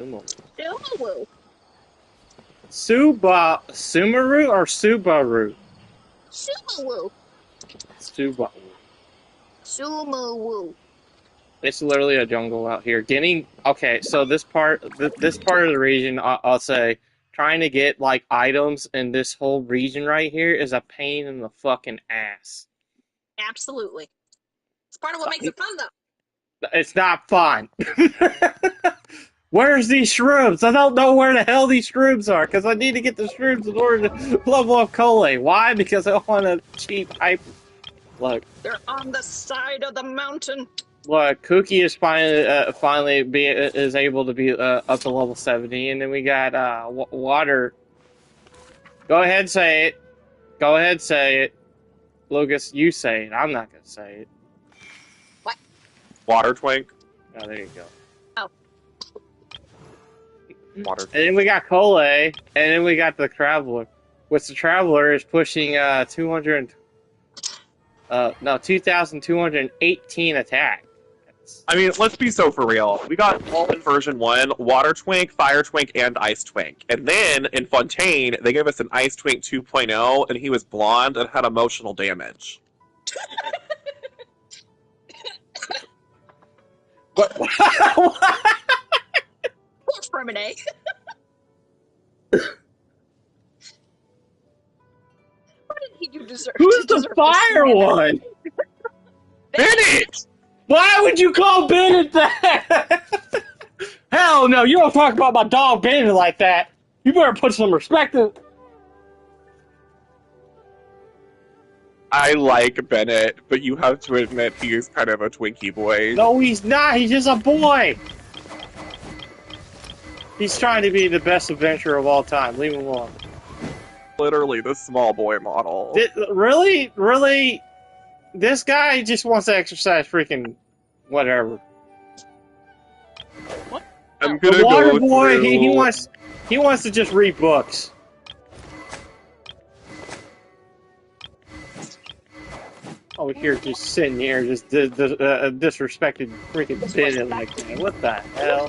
Sumeru. Sumeru or Subaru? Sumeru. Subaru. Sumeru. It's literally a jungle out here. Okay, so this part of the region, I'll say, trying to get like items in this whole region right here is a pain in the fucking ass. Absolutely. It's part of what makes it fun, though. It's not fun. Where's these shrooms? I don't know where the hell these shrooms are because I need to get the shrooms in order to level up Cole. Why? Because I want a cheap hyper. Look. They're on the side of the mountain. Look, Cookie is finally is able to be up to level 70, and then we got Water. Go ahead, say it. Go ahead, say it. Lucas, you say it. I'm not gonna say it. What? Water Twink. Oh, there you go. Oh. Water. And then we got Cole, and then we got the Traveler, which the Traveler is pushing 2,218 attack. I mean, let's be so for real. We got all in version 1, Water Twink, Fire Twink, and Ice Twink. And then, in Fontaine, they gave us an Ice Twink 2.0, and he was blonde and had emotional damage. What? Poor Fremine. What did he do deserve? Who's the fire one? Bennett! Why would you call Bennett that? Hell no, you don't talk about my dog Bennett like that. You better put some respect in. I like Bennett, but you have to admit he is kind of a Twinkie boy. No, he's not. He's just a boy. He's trying to be the best adventurer of all time. Leave him alone. Literally the small boy model. Really? Really? This guy just wants to exercise freaking whatever. What? I'm gonna the water go boy, through... he wants to just read books. Over here, just sitting here, just disrespected freaking Bennett like that. What the hell?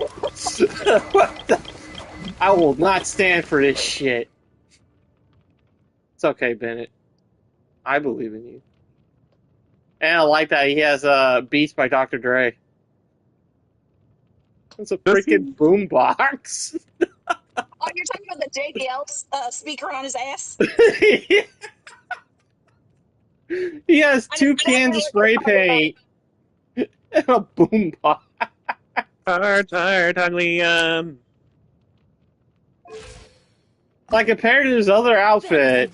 What the? I will not stand for this shit. It's okay, Bennett. I believe in you. And I like that he has Beats by Dr. Dre. It's a freaking boombox. Oh, you're talking about the JBL speaker on his ass? He has two cans of spray paint and a boombox. Tired, ugly, Like, compared to his other outfit,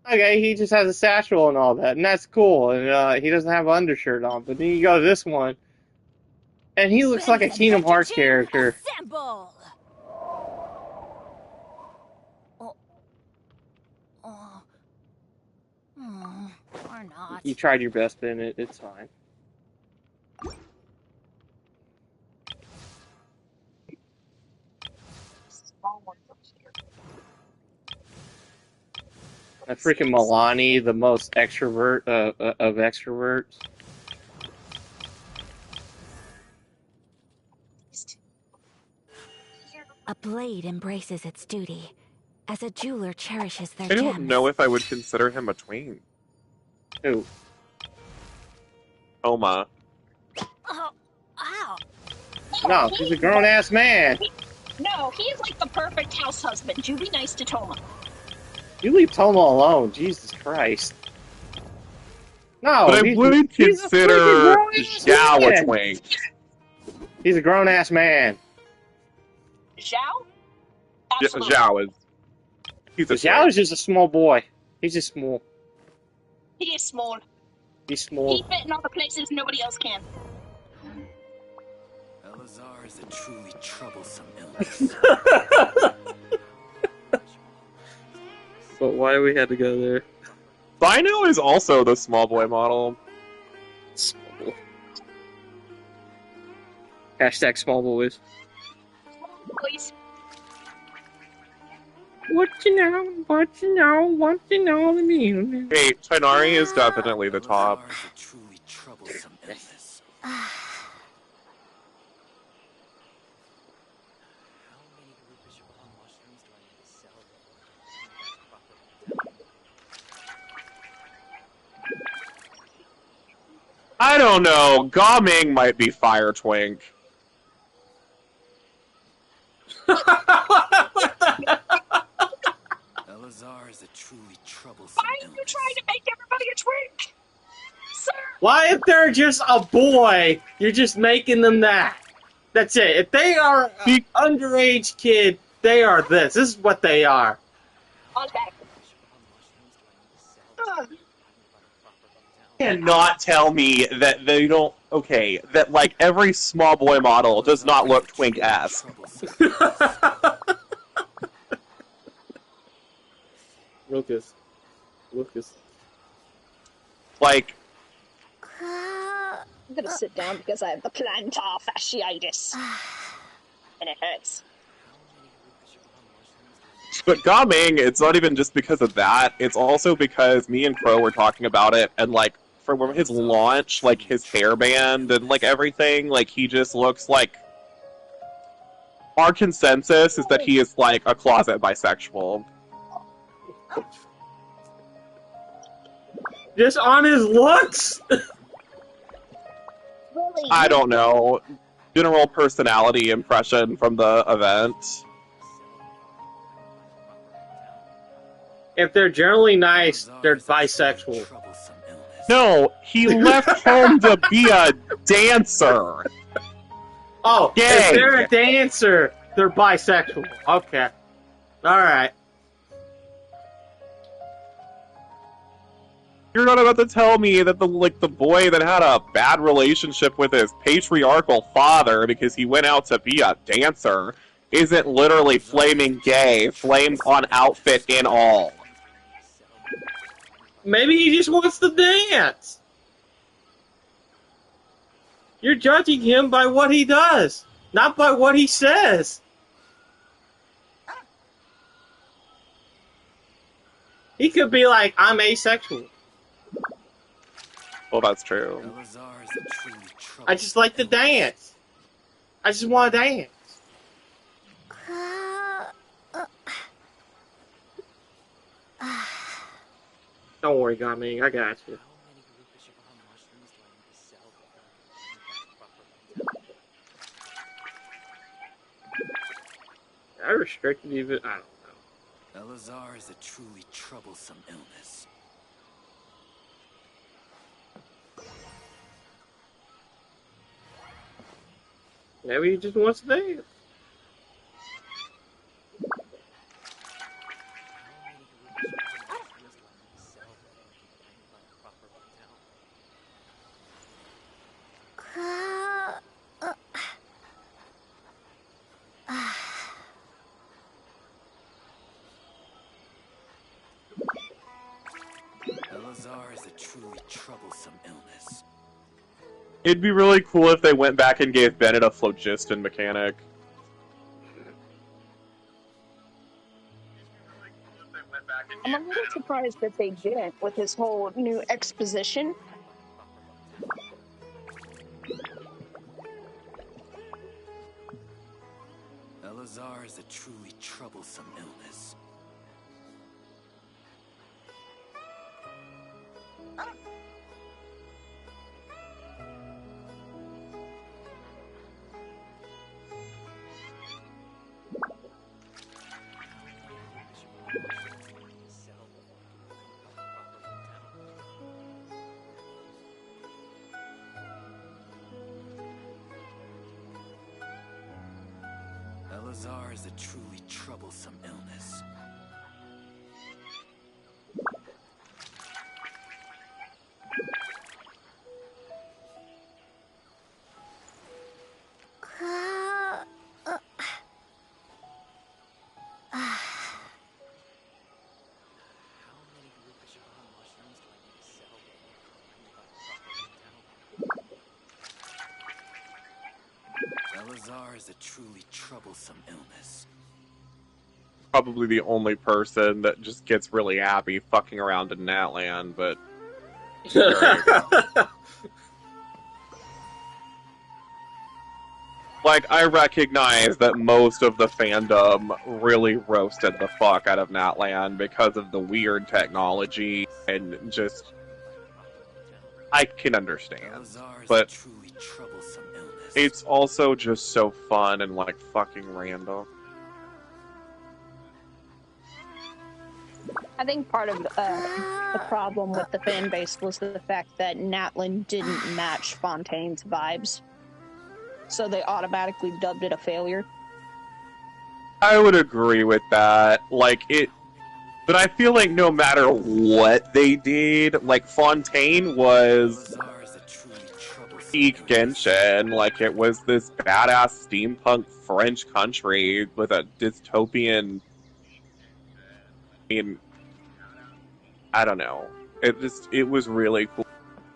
okay, he just has a satchel and all that, and that's cool, and he doesn't have an undershirt on, but then you go to this one, and he looks like a Kingdom Hearts character. Assemble! Or not. You tried your best, Bennett. It's fine. That freaking Milani, the most extrovert of extroverts. A blade embraces its duty, as a jeweler cherishes their I gems. don't know if I would consider him a tween. Who? Oma. Oh, ow! No, he's a grown-ass man. No, he is like the perfect house husband. You be nice to Toma. You leave Toma alone, Jesus Christ. No, But I would consider Zhao a twink. He's a grown-ass man. Zhao? Absolutely. Zhao is... He's a Zhao is just a small boy. He's just small. He is small. He's small. He fit in all the places nobody else can. Elazar is a truly troublesome illness. But why we had to go there? Bino is also the small boy model. Small boy. Hashtag small boys. Please. What you know, what you know, what you know to me. Hey, Chinari is definitely the top. Elazar is a truly troublesome illness. I don't know. Gaming might be fire twink. Elazar is a truly troublesome Why are you trying to make everybody a twink? Sir! Why, if they're just a boy, you're just making them that? That's it. If they are an underage kid, they are this. This is what they are. On back. Cannot tell me that they don't. Okay, that like every small boy model does not look twink-esque. Lucas. Like, I'm gonna sit down because I have the plantar fasciitis. And it hurts. but Gaming, it's not even just because of that. It's also because me and Crow were talking about it, and like from his launch, like his hairband and like everything, like he just looks like. Our consensus is that he is like a closet bisexual. Just on his looks? Really? I don't know. General personality impression from the event. If they're generally nice, they're bisexual. No, he left home to be a dancer. Oh, Gay. if they're a dancer, they're bisexual. Okay. Alright. You're not about to tell me that the boy that had a bad relationship with his patriarchal father because he went out to be a dancer isn't literally flaming gay, flames on outfit and all. Maybe he just wants to dance. You're judging him by what he does, not by what he says. He could be like, I'm asexual. Well, that's true. I just like to dance. I just want to dance. Don't worry, Gaming, I got you. I restricted even. I don't know. Elazar is a truly troublesome illness. Maybe he just wants to dance. Elazar is a truly troublesome illness. It'd be really cool if they went back and gave Bennett a phlogiston mechanic. I'm a little surprised that they didn't with his whole new exposition. Elazar is a truly troublesome illness. Elazar is a truly troublesome illness. Elazar is a truly troublesome illness. Probably the only person that just gets really happy fucking around in Natland, but like, I recognize that most of the fandom really roasted the fuck out of Natland because of the weird technology and just I can understand, Elazar is a but truly troublesome illness. it's also just so fun and like fucking random. I think part of the problem with the fan base was the fact that Natlin didn't match Fontaine's vibes, so they automatically dubbed it a failure. I would agree with that. Like it, but I feel like no matter what they did, like Fontaine was Elazar is a truly troublesome peak illness. Genshin. Like it was this badass steampunk French country with a dystopian. I mean, I don't know. It was really cool,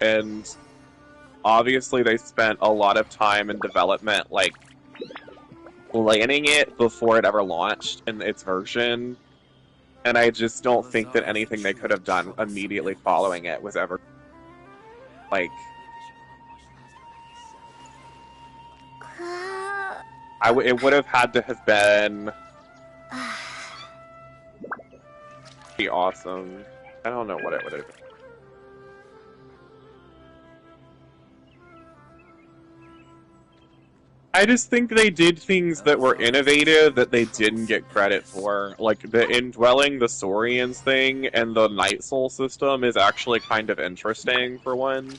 and obviously they spent a lot of time in development, like planning it before it ever launched in its version. And I just don't think that anything they could have done immediately following it was ever like it would have had to have been be awesome. I don't know what it would have been. I just think they did things that were innovative that they didn't get credit for. Like the indwelling the Saurians thing and the Night Soul system is actually kind of interesting for one.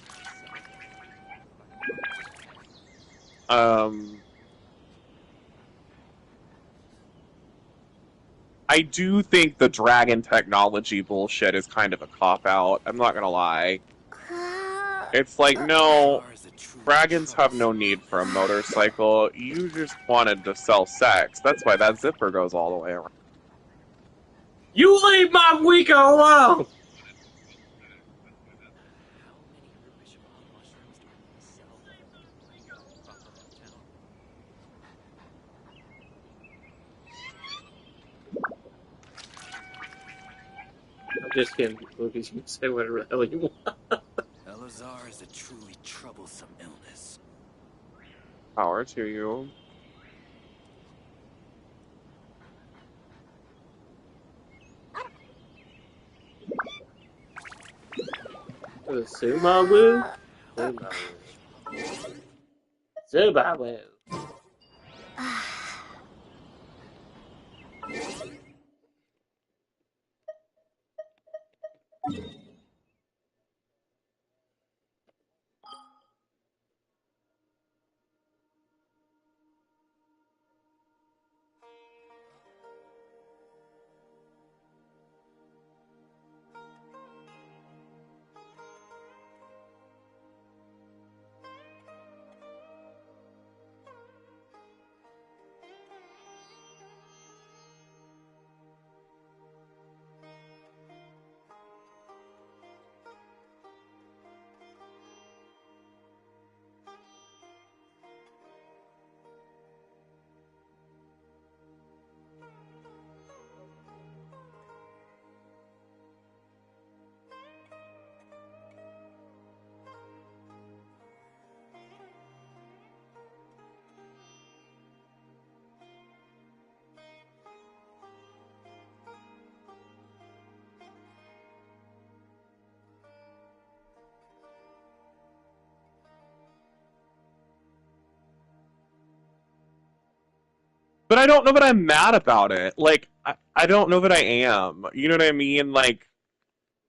I do think the dragon technology bullshit is kind of a cop-out. I'm not gonna lie. It's like, no, Elazar is a truly dragons have no troublesome need for a motorcycle. You just wanted to sell sex. That's why that zipper goes all the way around. You leave my Wika alone! I'm just kidding, Lucas. You can say whatever the hell you want. Elazar is a truly troublesome illness. Power to you. Sumeru? Sumeru. Sumeru. But I don't know that I'm mad about it. Like, I don't know that I am. You know what I mean? Like,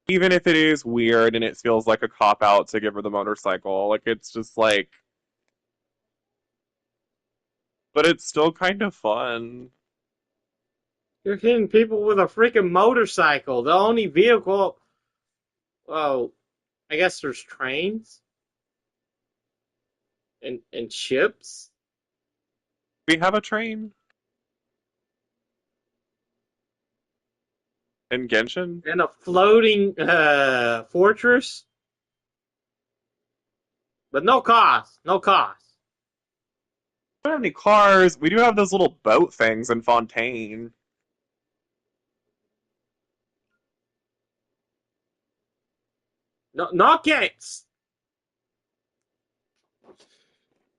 even if it is weird and it feels like a cop out to give her the motorcycle, like, it's just like. But it's still kind of fun. You're hitting people with a freaking motorcycle. The only vehicle. Well, I guess there's trains and ships We have a train in Genshin. and a floating fortress, but no cost. No cost. We don't have any cars. We do have those little boat things in Fontaine. No, not gates.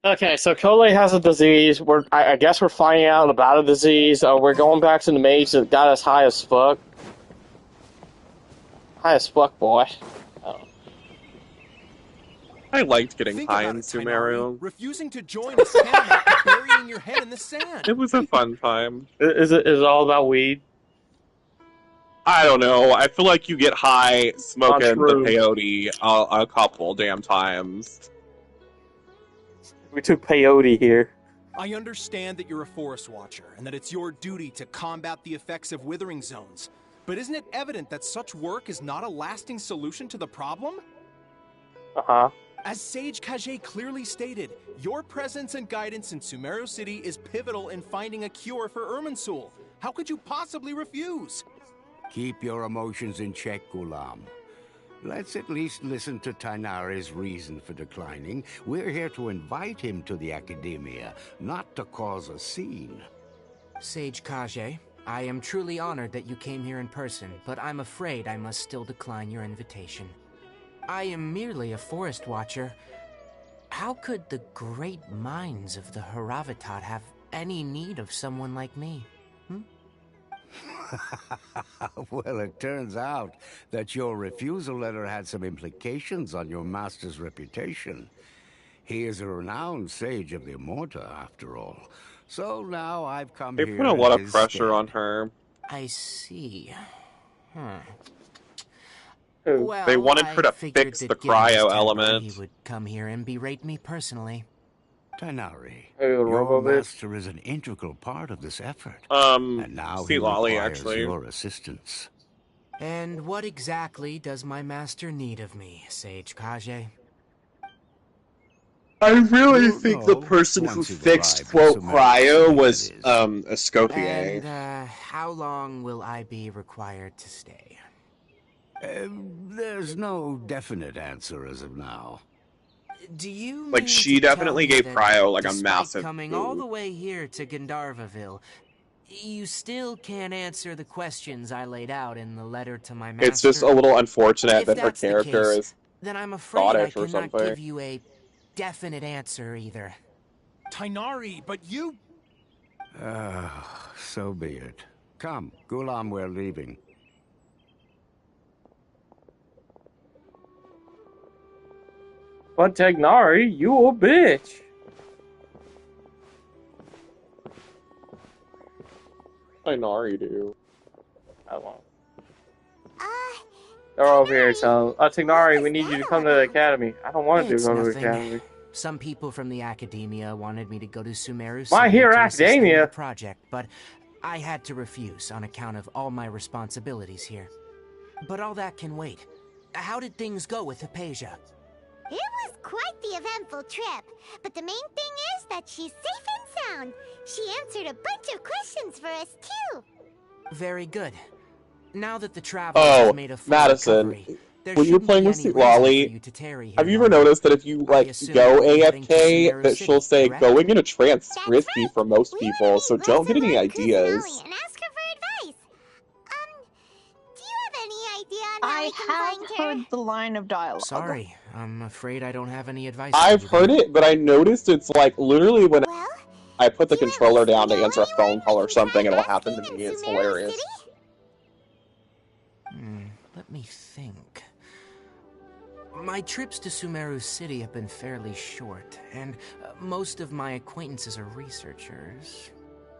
Okay, so Kole has a disease. I guess we're finding out about a disease. We're going back to the mage that got us high as fuck. High as fuck, boy. Oh. I liked getting Think high about in it, Tainari. Sumeru. Refusing to join is tantamount to burying your head in the sand. It was a fun time. Is it all about weed? I don't know. I feel like you get high On smoking the shrooms. peyote a couple damn times. We took peyote here. I understand that you're a forest watcher and that it's your duty to combat the effects of withering zones. But isn't it evident that such work is not a lasting solution to the problem? Uh-huh. As Sage Kage clearly stated, your presence and guidance in Sumeru City is pivotal in finding a cure for Irminsul. How could you possibly refuse? Keep your emotions in check, Ghulam. Let's at least listen to Tainari's reason for declining. We're here to invite him to the Academia, not to cause a scene. Sage Kage, I am truly honored that you came here in person, but I'm afraid I must still decline your invitation. I am merely a forest watcher. How could the great minds of the Haravatat have any need of someone like me? Well, it turns out that your refusal letter had some implications on your master's reputation. He is a renowned sage of the Immorta, after all. So now I've come They here put a lot in of his pressure stead. on her. I see. Who? Well, They wanted her I to figured fix that the given his cryo temper, element. he would come here and berate me personally. Tainari, Hey, the your robo bitch. master is an integral part of this effort. And now he Sea Lolly, requires actually. your assistance. And what exactly does my master need of me, Sage Kage? I really You'll think the know person who once you've fixed, arrived in quote, Sumeru cryo City, was, that is. Escoffier. And, how long will I be required to stay? There's no definite answer as of now. Do you Like, mean she to tell definitely me gave that cryo, like, a despite massive coming all the boost. way here to Gandharvaville, you still can't answer the questions I laid out in the letter to my master? It's just a little unfortunate If that her that's the character case, is then I'm afraid I Scottish or cannot something. give you a definite answer either. Tainari, but you... So be it. Come, Ghulam, we're leaving. But Tagnari, you a bitch. Tainari do. I won't. They're over here, so Tagnari, we need you to come to the academy. I don't want to It's go to the nothing. academy. Some people from the academia wanted me to go to Sumeru My City Hero to assist them with Academia? the project, but I had to refuse on account of all my responsibilities here. But all that can wait. How did things go with Hypatia? It was quite the eventful trip, but the main thing is that she's safe and sound. She answered a bunch of questions for us, too. Very good. Now that the traveler has made a full Madison, recovery, there when you're shouldn't playing be with any Sweet reason Lolly, for you to tarry here have you ever longer. noticed that if you, I like, assume go you'll be heading to AFK, Sumeru that she'll City, say, correct? going in a trance That's risky right. for most We people, were so meet don't get any Rosamund ideas. Kusanali and ask her for advice. Do you have any idea on how I we can have find her? heard the line of dialogue. Sorry, I'm afraid I don't have any advice I've for you heard there. it, but I noticed it's like literally when Well, I put the do you at controller least down to know answer a phone anyone call we or can something, try it'll happen to asking me. in It's Sumeru hilarious. City? Let me think. My trips to Sumeru City have been fairly short, and most of my acquaintances are researchers.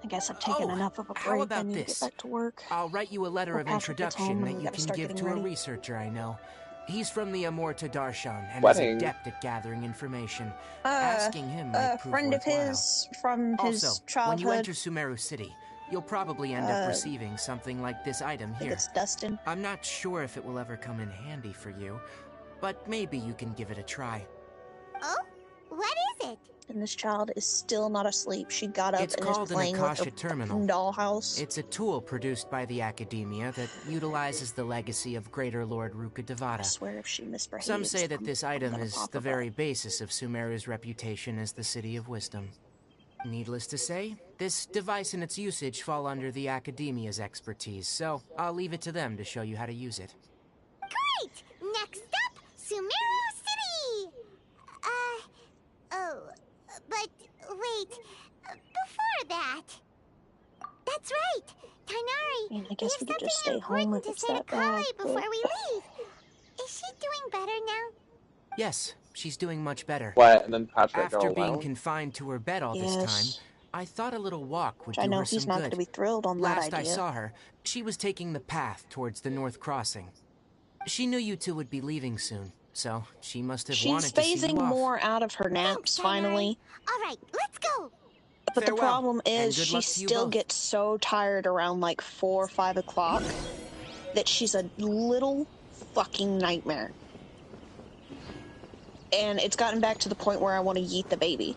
I guess I've taken enough of a how break. about I need to this? get back to work. I'll write you a letter We'll of pass with the introduction home, that and we you gotta can start give getting to a ready. researcher I know. He's from the Amorta Darshan and Wedding. is adept at gathering information. Asking him might A prove friend of worthwhile. his from his Also, childhood. when you enter Sumeru City, you'll probably end up receiving something like this item I think here. it's Dustin. I'm not sure if it will ever come in handy for you, but maybe you can give it a try. Oh? What is it? And this child is still not asleep. She got up It's and called is an playing with Akasha a terminal. dollhouse. It's a tool produced by the Academia that utilizes the legacy of Greater Lord I Rukkhadevata. swear if she misbehaves... Some say that this I'm item gonna is pop the her very butt. basis of Sumeru's reputation as the City of Wisdom. Needless to say, this device and its usage fall under the Academia's expertise, so I'll leave it to them to show you how to use it. Great! Next up, Sumeru City! But wait, before that... That's right! Tainari, I mean, I we guess have we could just something stay home important if to it's say to that bad, Kale before but... we leave. Is she doing better now? Yes, she's doing much better. What? And then Patrick After go being alone? confined to her bed all this time, I thought a little walk would I do know her he's some not good. going to be thrilled on Last that idea. I saw her, she was taking the path towards the North Crossing. She knew you two would be leaving soon, so she must have wanted to see you She's phasing off. more out of her naps, finally. All right, let's go. But Farewell, the problem and is good she luck to you still both. gets so tired around like 4 or 5 o'clock that she's a little fucking nightmare. And it's gotten back to the point where I want to yeet the baby.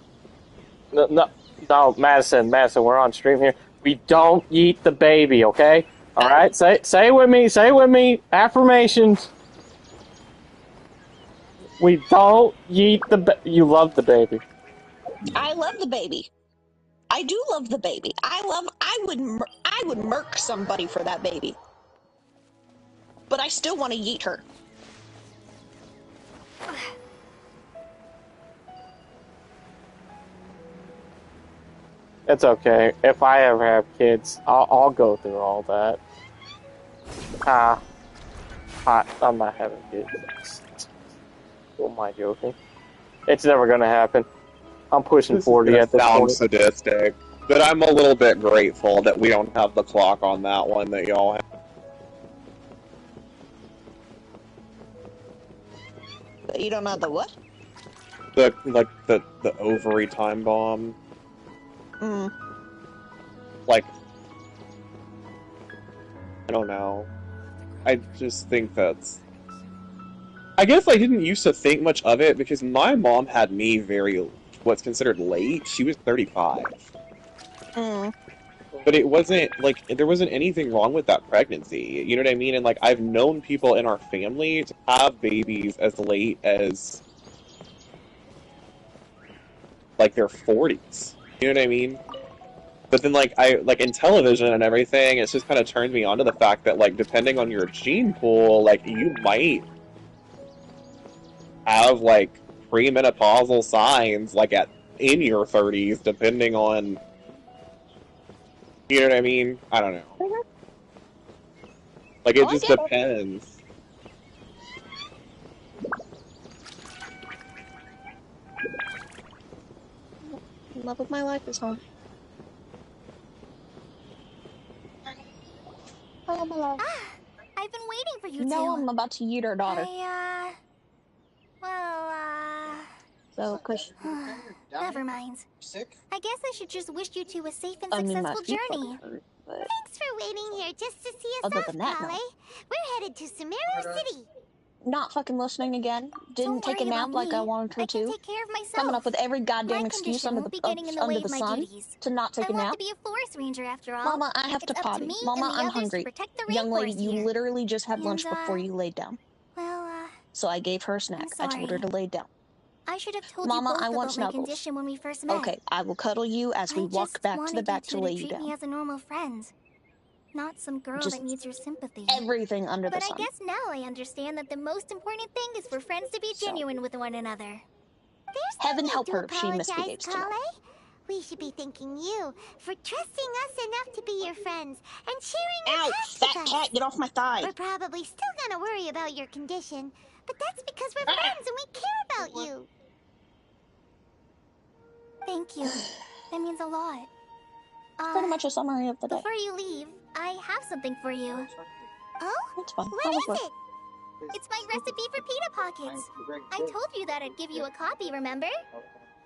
No, Madison, we're on stream here. We don't yeet the baby, okay? All right, say it with me. Affirmations. We don't yeet the You love the baby. I love the baby. I do love the baby. I would murk somebody for that baby. But I still want to yeet her. It's okay. If I ever have kids, I'll go through all that. I'm not having kids. Who am I joking? It's never gonna happen. I'm pushing 40 at this point. Sadistic, but I'm a little bit grateful that we don't have the clock on that one that y'all have. You don't know the what? The ovary time bomb. Like, I don't know. I just think that's... I guess I didn't used to think much of it because my mom had me what's considered late. She was 35. But it wasn't, like, there wasn't anything wrong with that pregnancy. You know what I mean? And, like, I've known people in our family to have babies as late as, like, their 40s. You know what I mean? But then, like, in television and everything, it's just kind of turned me on to the fact that, like, depending on your gene pool, like, you might have, like, premenopausal signs, like, in your 30s, depending on... You know what I mean? I don't know. Like, it just depends. Love of my life is home. Oh, my love. I've been waiting for you two. No, I'm about to yeet her daughter. So, cause Never mind. Sick? I guess I should just wish you two a safe and I mean, successful my feet journey. fucking hurt, but Thanks for waiting here just to see us other off, than that, Kale. no. We're headed to Sumeru City. Not fucking listening again. Didn't take a worry nap about like me. I wanted her I can to. take care of myself. Coming up with every goddamn My excuse condition under won't the be getting in the way under of the my sun duties. to not take I a want nap. to be a forest ranger after all. Mama, I have It's to up potty. me Mama, and the I'm others to hungry. protect the Young lady, rainforest you here. literally just had lunch And, before you laid down. Well, So I gave her a snack. I told her to lay down. I should have told Mama, you both I want about my snuggles. condition when we first met. Okay, I will cuddle you as we walk back to the back to lay you treat me down. as a normal friend, not some girl Just that needs your sympathy. everything under the But I sun. guess now I understand that the most important thing is for friends to be genuine with one another. There's no Heaven need help to her if she apologize, misbehaves tonight. Kale. We should be thanking you for trusting us enough to be your friends and sharing your Ow! past Fat with us. cat, get off my thigh! We're probably still gonna worry about your condition, but that's because we're friends and we care about you. Thank you. That means a lot. Pretty much a summary of the day. Before you leave, I have something for you. Oh? That's fine. What is it? It's my recipe for pita pockets. I told you that I'd give you a copy, remember?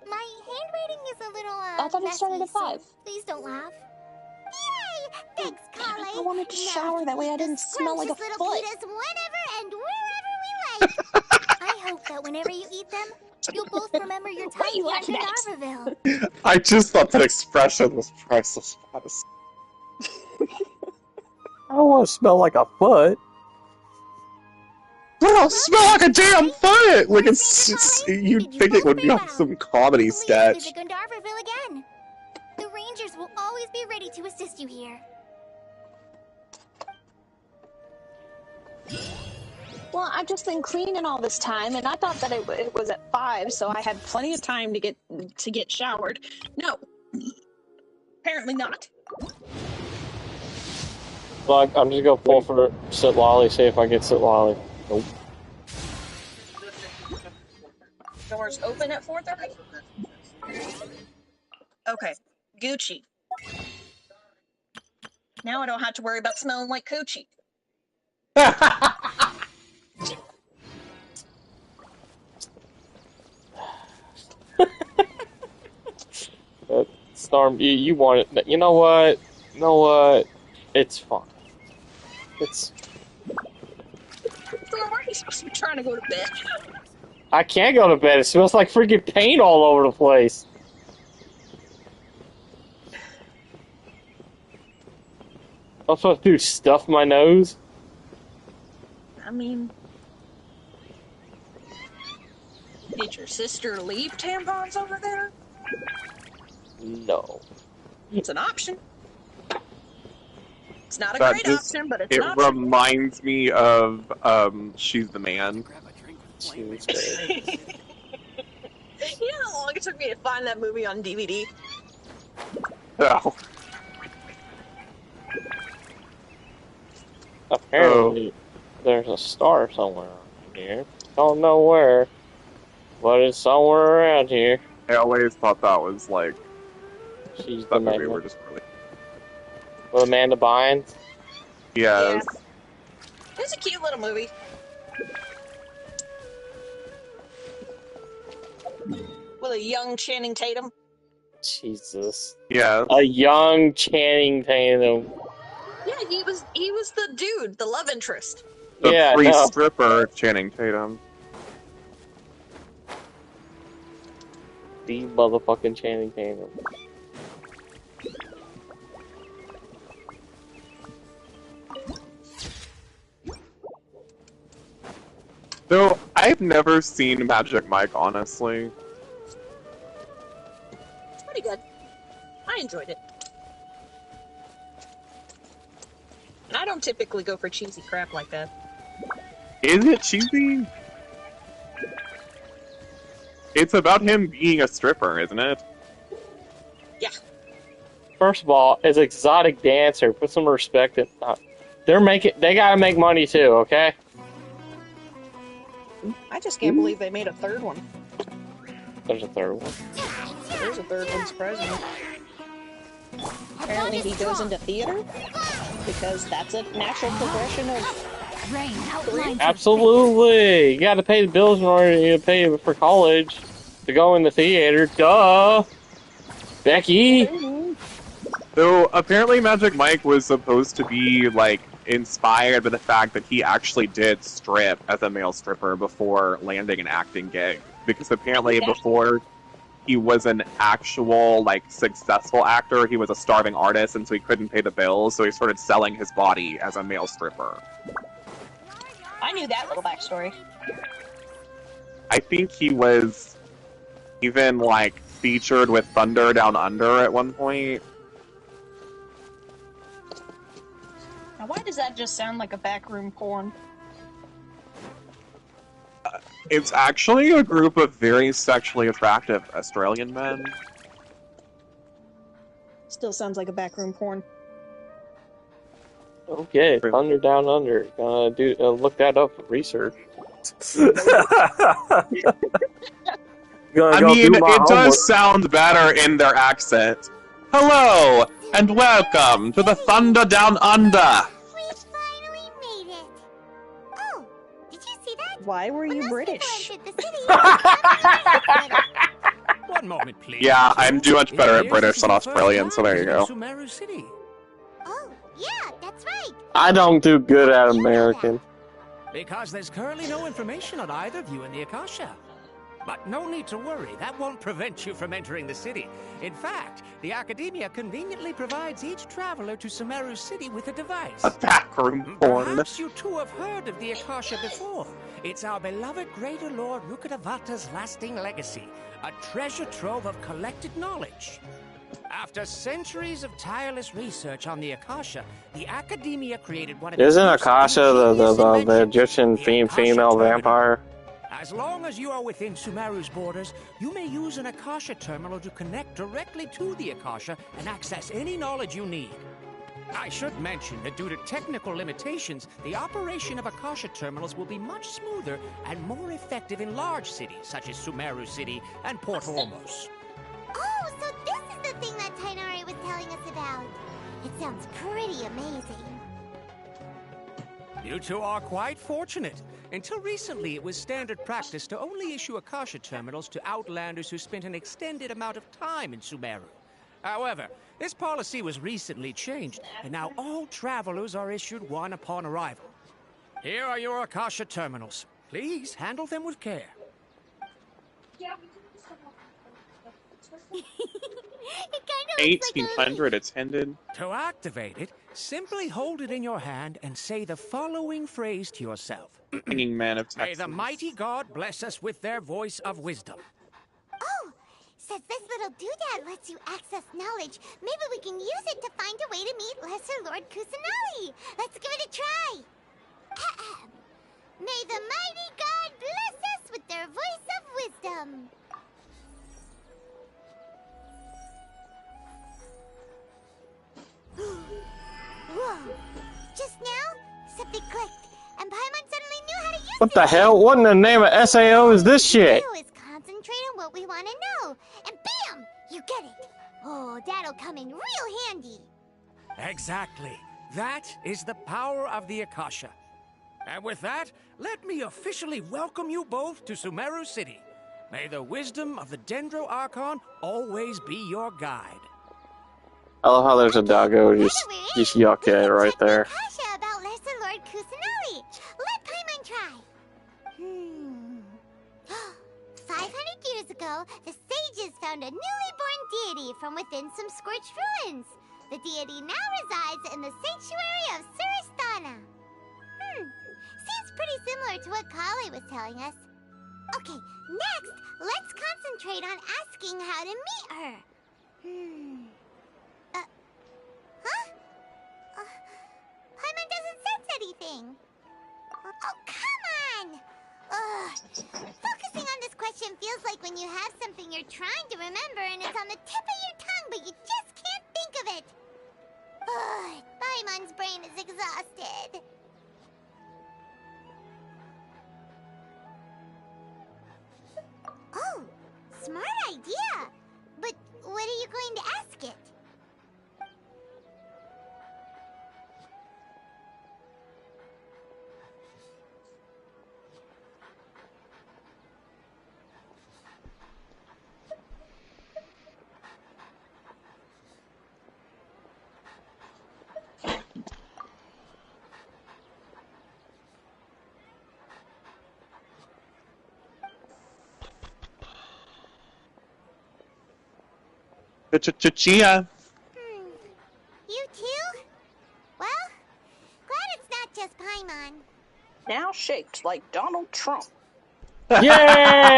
My handwriting is a little, I thought it started messy, at 5. so please don't laugh. Yay! Thanks, Kale. I wanted to shower, that way I didn't smell like a little foot. pitas whenever and wherever we like. I hope that whenever you eat them, you'll both remember your time What are you here laughing in at? Darville. I just thought that expression was priceless. I don't want to smell like a foot. I don't smell like a damn foot! Like, you'd think it would be on some comedy sketch. Visit Darville again. The Rangers will always be ready to assist you here. Well, I've just been cleaning all this time, and I thought that it was at 5, so I had plenty of time to get showered. No, apparently not. Well, I'm just gonna pull for Sit Lolly, see if I get Sit Lolly. Nope. bars open at 4:30? Okay. Gucci. Now I don't have to worry about smelling like coochie. Storm, you want it. You know what? You know what? It's fine. It's. Storm, aren't you supposed to be trying to go to bed? I can't go to bed. It smells like freaking paint all over the place. I'm supposed to do stuff my nose? I mean, did your sister leave tampons over there? No. It's an option. It's not a That great just- option, but it's It an option. reminds me of She's the Man. She was great. You know how long it took me to find that movie on DVD? Oh. Apparently, there's a star somewhere around here. Don't know where, but it's somewhere around here. I always thought that was like She's the that movie man. were just really. With Amanda Bynes. Yes. It's a cute little movie. With a young Channing Tatum. Jesus. Yeah. A young Channing Tatum. Yeah, he was the dude, the love interest. The Yeah, free no. stripper Channing Tatum. The motherfucking Channing Tatum. Though I've never seen Magic Mike, honestly. It's pretty good. I enjoyed it. And I don't typically go for cheesy crap like that. Is it cheesy? It's about him being a stripper, isn't it? Yeah. First of all, as an exotic dancer, put some respect in. They gotta make money too, okay? I just can't believe they made a third one. There's a third one. There's a third one, surprisingly. Apparently he goes into theater, because that's a natural progression of Rain outlines Absolutely! You gotta pay the bills in order to pay for college. To go in the theater. Duh! Becky! Though apparently Magic Mike was supposed to be like inspired by the fact that he actually did strip as a male stripper before landing an acting gig. Because apparently before he was an actual like successful actor, he was a starving artist, and so he couldn't pay the bills, so he started selling his body as a male stripper. I knew that little backstory. I think he was even like featured with Thunder Down Under at one point. Now why does that just sound like a backroom porn? It's actually a group of very sexually attractive Australian men. Still sounds like a backroom porn. Okay, Thunder Down Under. Look that up for research. I mean, it does sound better in their accent. Hello, and welcome to the Thunder Down Under. We finally made it. Oh, did you see that? Why were you When those British? people entered the city, they better. One moment, please. Yeah, I'm too much better at It British appears than this is the Australian, first so there you time go. in Sumeru City. Oh, yeah, that's right. I don't do good at American. Because there's currently no information on either of you in the Akasha. But no need to worry, that won't prevent you from entering the city. In fact, the Academia conveniently provides each traveler to Sumeru City with a device. A backroom porn. Perhaps you two have heard of the Akasha before. It's our beloved Greater Lord Rukkhadevata's lasting legacy, a treasure trove of collected knowledge. After centuries of tireless research on the Akasha, the Academia created one of Isn't most Akasha ingenious the inventions, Egyptian the Akasha female Terminal. vampire? As long as you are within Sumeru's borders, you may use an Akasha terminal to connect directly to the Akasha and access any knowledge you need. I should mention that due to technical limitations, the operation of Akasha terminals will be much smoother and more effective in large cities such as Sumeru City and Port Ormos. Oh, so this is the thing that Tainari was telling us about. It sounds pretty amazing. You two are quite fortunate. Until recently, it was standard practice to only issue Akasha terminals to outlanders who spent an extended amount of time in Sumeru. However, this policy was recently changed, and now all travelers are issued one upon arrival. Here are your Akasha terminals. Please handle them with care. 1800 attended. To activate it, simply hold it in your hand and say the following phrase to yourself. Hanging man of May Texas. the mighty God bless us with their voice of wisdom. Oh, since this little doodad lets you access knowledge, maybe we can use it to find a way to meet Lesser Lord Kusanali. Let's give it a try. Ahem. May the mighty God bless us with their voice of wisdom. Whoa. Just now, something clicked, and Paimon suddenly knew how to use it. What the hell? What in the name of SAO is this shit? Do is concentrate on what we want to know, and bam! You get it. Oh, that'll come in real handy. Exactly. That is the power of the Akasha. And with that, let me officially welcome you both to Sumeru City. May the wisdom of the Dendro Archon always be your guide. I love how there's a doggo just yuck it right there. Akasha about Lesser Lord Kusanali. Let Paimon try. 500 years ago, the sages found a newly born deity from within some scorched ruins. The deity now resides in the sanctuary of Suristana. Seems pretty similar to what Kali was telling us. Okay, next, let's concentrate on asking how to meet her. Paimon doesn't sense anything. Oh, come on! Focusing on this question feels like when you have something you're trying to remember and it's on the tip of your tongue, but you just can't think of it. Paimon's brain is exhausted. Oh, smart idea. But what are you going to ask it? Chia. You too? Well, glad it's not just Paimon. Now shaped like Donald Trump.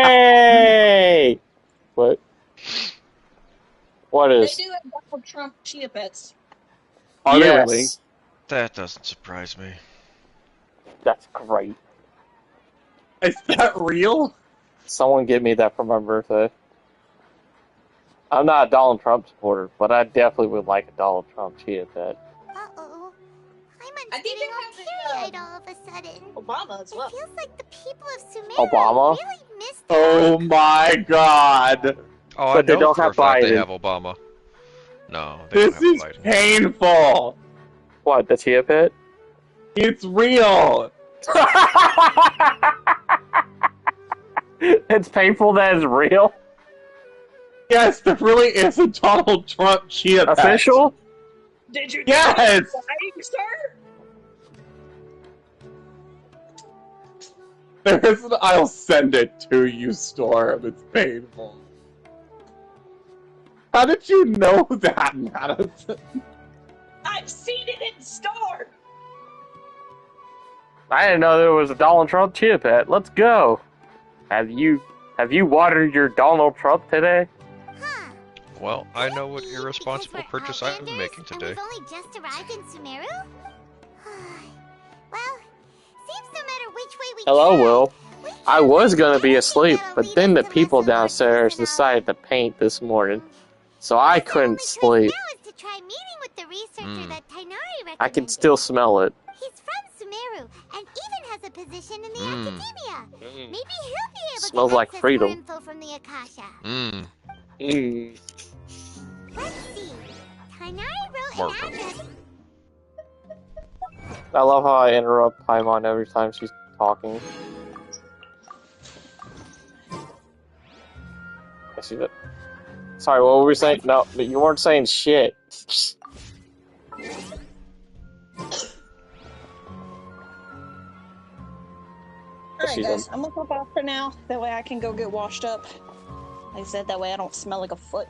Yay! What? What is? They do have Donald Trump chia pets. Are they really? That doesn't surprise me. That's great. Is that real? Someone give me that for my birthday. I'm not a Donald Trump supporter, but I definitely would like a Donald Trump chia pet. Uh-oh. Paimon's I think getting they all have teary-eyed all of a sudden. Obama as well. It feels like the people of Sumeru Obama? really missed Oh my god! Oh, But I they know don't for a have fact they Biden. have Obama. No, they This don't is have Biden. painful! What, the chia pet? It's real! It's painful that it's real? Yes, there really is a Donald Trump chia pet. Official? Did you Yes! sir? There's an I'll send it to you Storm. It's painful. How did you know that, Madison? I've seen it in store. I didn't know there was a Donald Trump chia pet. Let's go. Have you watered your Donald Trump today? Huh. Well, I know what Maybe irresponsible because we're purchase I am outlanders making and today. we've only just arrived in Sumeru? Well, seems no matter which way we Hello, go, Will. we I can't was find gonna be anything asleep, that'll but lead then us the to people Lesser Lord downstairs Kusanali. decided to paint this morning, so I Guess our only couldn't choice sleep. now is to try meeting with the researcher that Tainari I can still smell it. He's from Sumeru and even has a position in the academia. Maybe he'll be able Smells to like access freedom. more info from the Akasha. Let's see. Tainari wrote an address. I love how I interrupt Paimon every time she's talking. I see that. Sorry, what were we saying? No, you weren't saying shit. Alright guys, I'm gonna pop off for now. That way I can go get washed up. Like I said, that way I don't smell like a foot.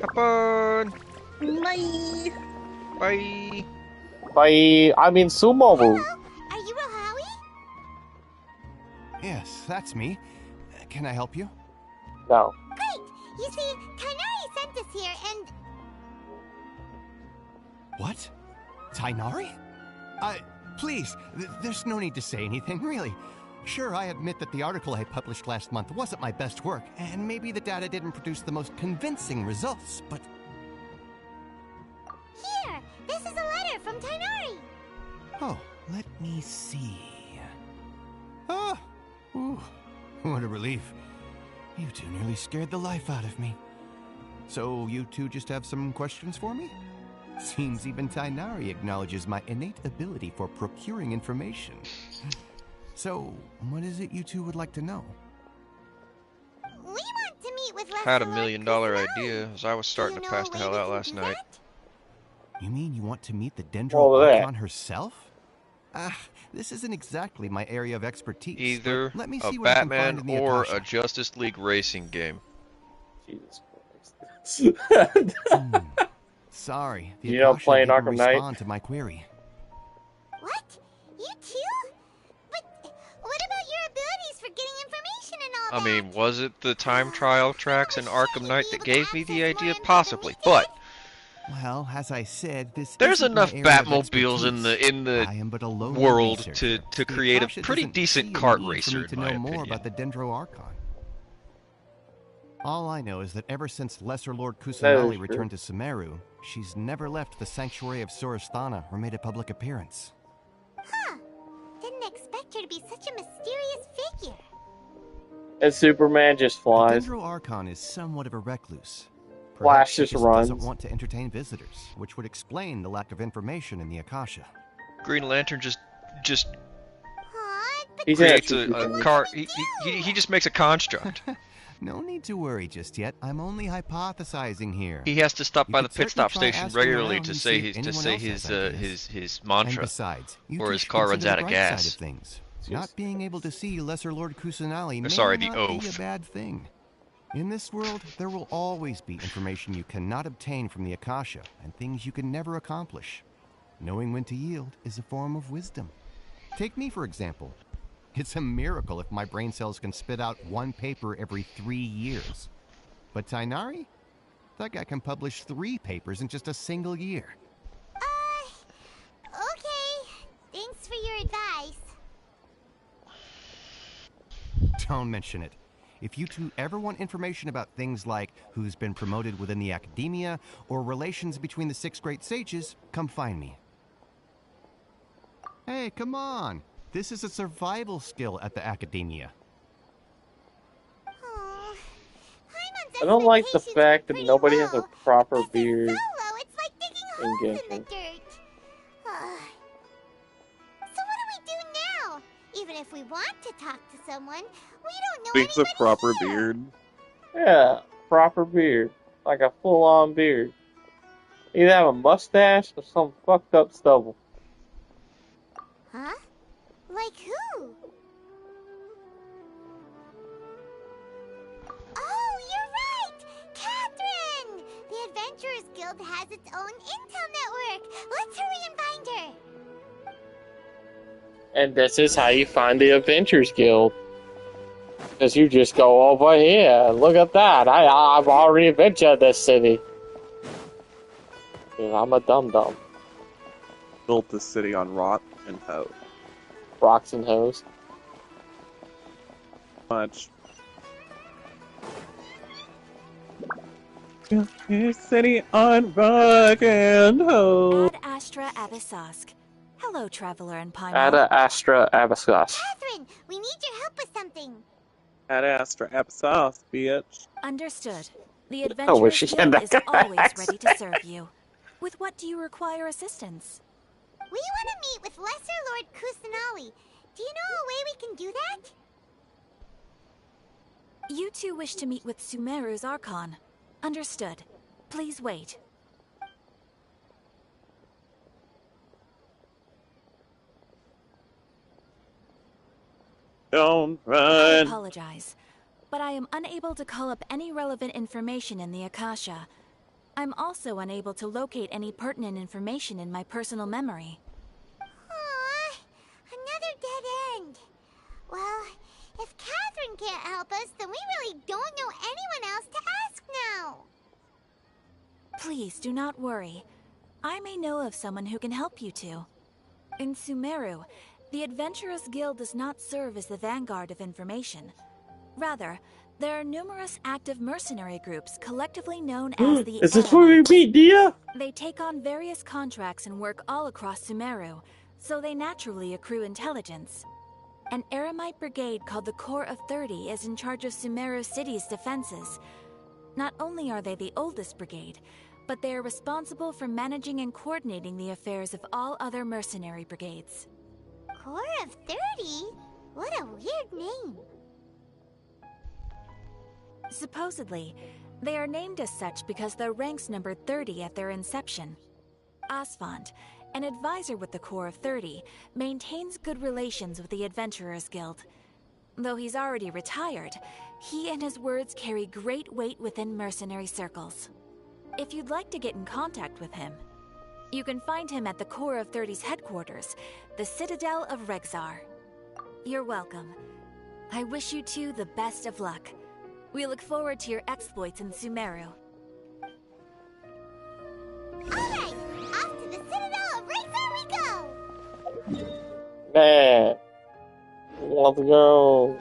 Happen. Bye! Bye. Bye. I'm in Sumeru. Are you Rohawi? Yes, that's me. Can I help you? No. Great! You see, Tainari sent us here and... What? Tainari? Please, there's no need to say anything, really. Sure, I admit that the article I published last month wasn't my best work, and maybe the data didn't produce the most convincing results, but... Here! This is a letter from Tainari! Oh, let me see... Oh! Ooh, what a relief. You two nearly scared the life out of me. So, you two just have some questions for me? Seems even Tainari acknowledges my innate ability for procuring information. So, what is it you two would like to know? We want to meet with Lesser Had a $1 Lord million Kusanagi. idea as I was starting to pass the hell out last night. You mean you want to meet the Dendro What was that? Archon herself? This isn't exactly my area of expertise. Either but let me a see what I can Batman find in the or Akasha. a Justice League racing game. Jesus Christ. Sorry, the You know, Akasha playing didn't Arkham Knight? respond to my query. What? You too? But what about your abilities for getting information and all I that? mean, was it the time trial tracks in Arkham Knight that gave me the idea? Possibly, but Well, as I said, this there's isn't enough my area of Batmobiles in expertise. I am but a the lowly world researcher. to The create a Akasha pretty doesn't decent see a kart need for racer, me to in know my more opinion. about the Dendro Archon. All I know is that ever since Lesser Lord Kusanagi returned to Sumeru, she's never left the Sanctuary of Surasthana or made a public appearance. Huh. Didn't expect her to be such a mysterious figure. And Superman just The flies. Dendro Archon is somewhat of a recluse. Flash Perhaps she just runs. doesn't want to entertain visitors, which would explain the lack of information in the Akasha. Green Lantern just Aw, but He's creates actually a pretty car. He just makes a construct. No need to worry just yet. I'm only hypothesizing here. He has to stop You by the could pit stop certainly try station asking regularly around to and say see if his anyone else has ideas. his And mantra. besides, you or two his should car runs consider out the of bright side gas. of things. Not being able to see Lesser Lord Kusanagi may Sorry, the not be a oath. bad thing. In this world, there will always be information you cannot obtain from the Akasha and things you can never accomplish. Knowing when to yield is a form of wisdom. Take me, for example. It's a miracle if my brain cells can spit out one paper every 3 years. But Tainari? That guy can publish 3 papers in just a single year. okay. Thanks for your advice. Don't mention it. If you two ever want information about things like who's been promoted within the academia or relations between the 6 great sages, come find me. Hey, come on. This is a survival skill at the academia. Oh, I don't like the fact that nobody has a proper If they're beard solo, it's like digging in holes in the Genshin. dirt. So what do we do now? Even if we want to talk to someone, we don't know Speaks of anybody proper here. beard. Yeah, proper beard. Like a full-on beard. Either have a mustache or some fucked up stubble. Huh? Like who? Oh, you're right! Catherine! The Adventurers Guild has its own intel network. Let's hurry and find her. And this is how you find the Adventures Guild. Because you just go over here. Look at that. I've already adventured this city. 'Cause I'm a dum-dum. Built this city on rock and hoe. Rocks and hoes. Much. City on rock and hope. Ad Astra Abyssosk. Hello, traveler in Paimon. Ada Astra Abyssos. Catherine, we need your help with something. Ad Astra Abyssos, bitch. Understood. The I wish Adventurers she had Guild that is kind of always accent. ready to serve you. With what do you require assistance? We want to meet with Lesser Lord Kusanali. Do you know a way we can do that? You two wish to meet with Sumeru's Archon. Understood. Please wait. Don't I run. apologize, but I am unable to call up any relevant information in the Akasha. I'm also unable to locate any pertinent information in my personal memory. Aww, another dead end. Well, if Catherine can't help us, then we really don't know anyone else to ask now. Please do not worry. I may know of someone who can help you two. In Sumeru, the Adventurers Guild does not serve as the vanguard of information. Rather, there are numerous active mercenary groups collectively known as the Is this where we Eremites. meet Dia? They take on various contracts and work all across Sumeru, so they naturally accrue intelligence. An Eremite brigade called the Corps of 30 is in charge of Sumeru City's defenses. Not only are they the oldest brigade, but they are responsible for managing and coordinating the affairs of all other mercenary brigades. Corps of 30? What a weird name. Supposedly, they are named as such because their ranks numbered 30 at their inception. Asfand, an advisor with the Corps of 30, maintains good relations with the Adventurers Guild. Though he's already retired, he and his words carry great weight within mercenary circles. If you'd like to get in contact with him, you can find him at the Corps of 30's headquarters, the Citadel of Rexar. You're welcome. I wish you two the best of luck. We look forward to your exploits in Sumeru. Alright, off to the Citadel of Rexar we go! Man. Let's go.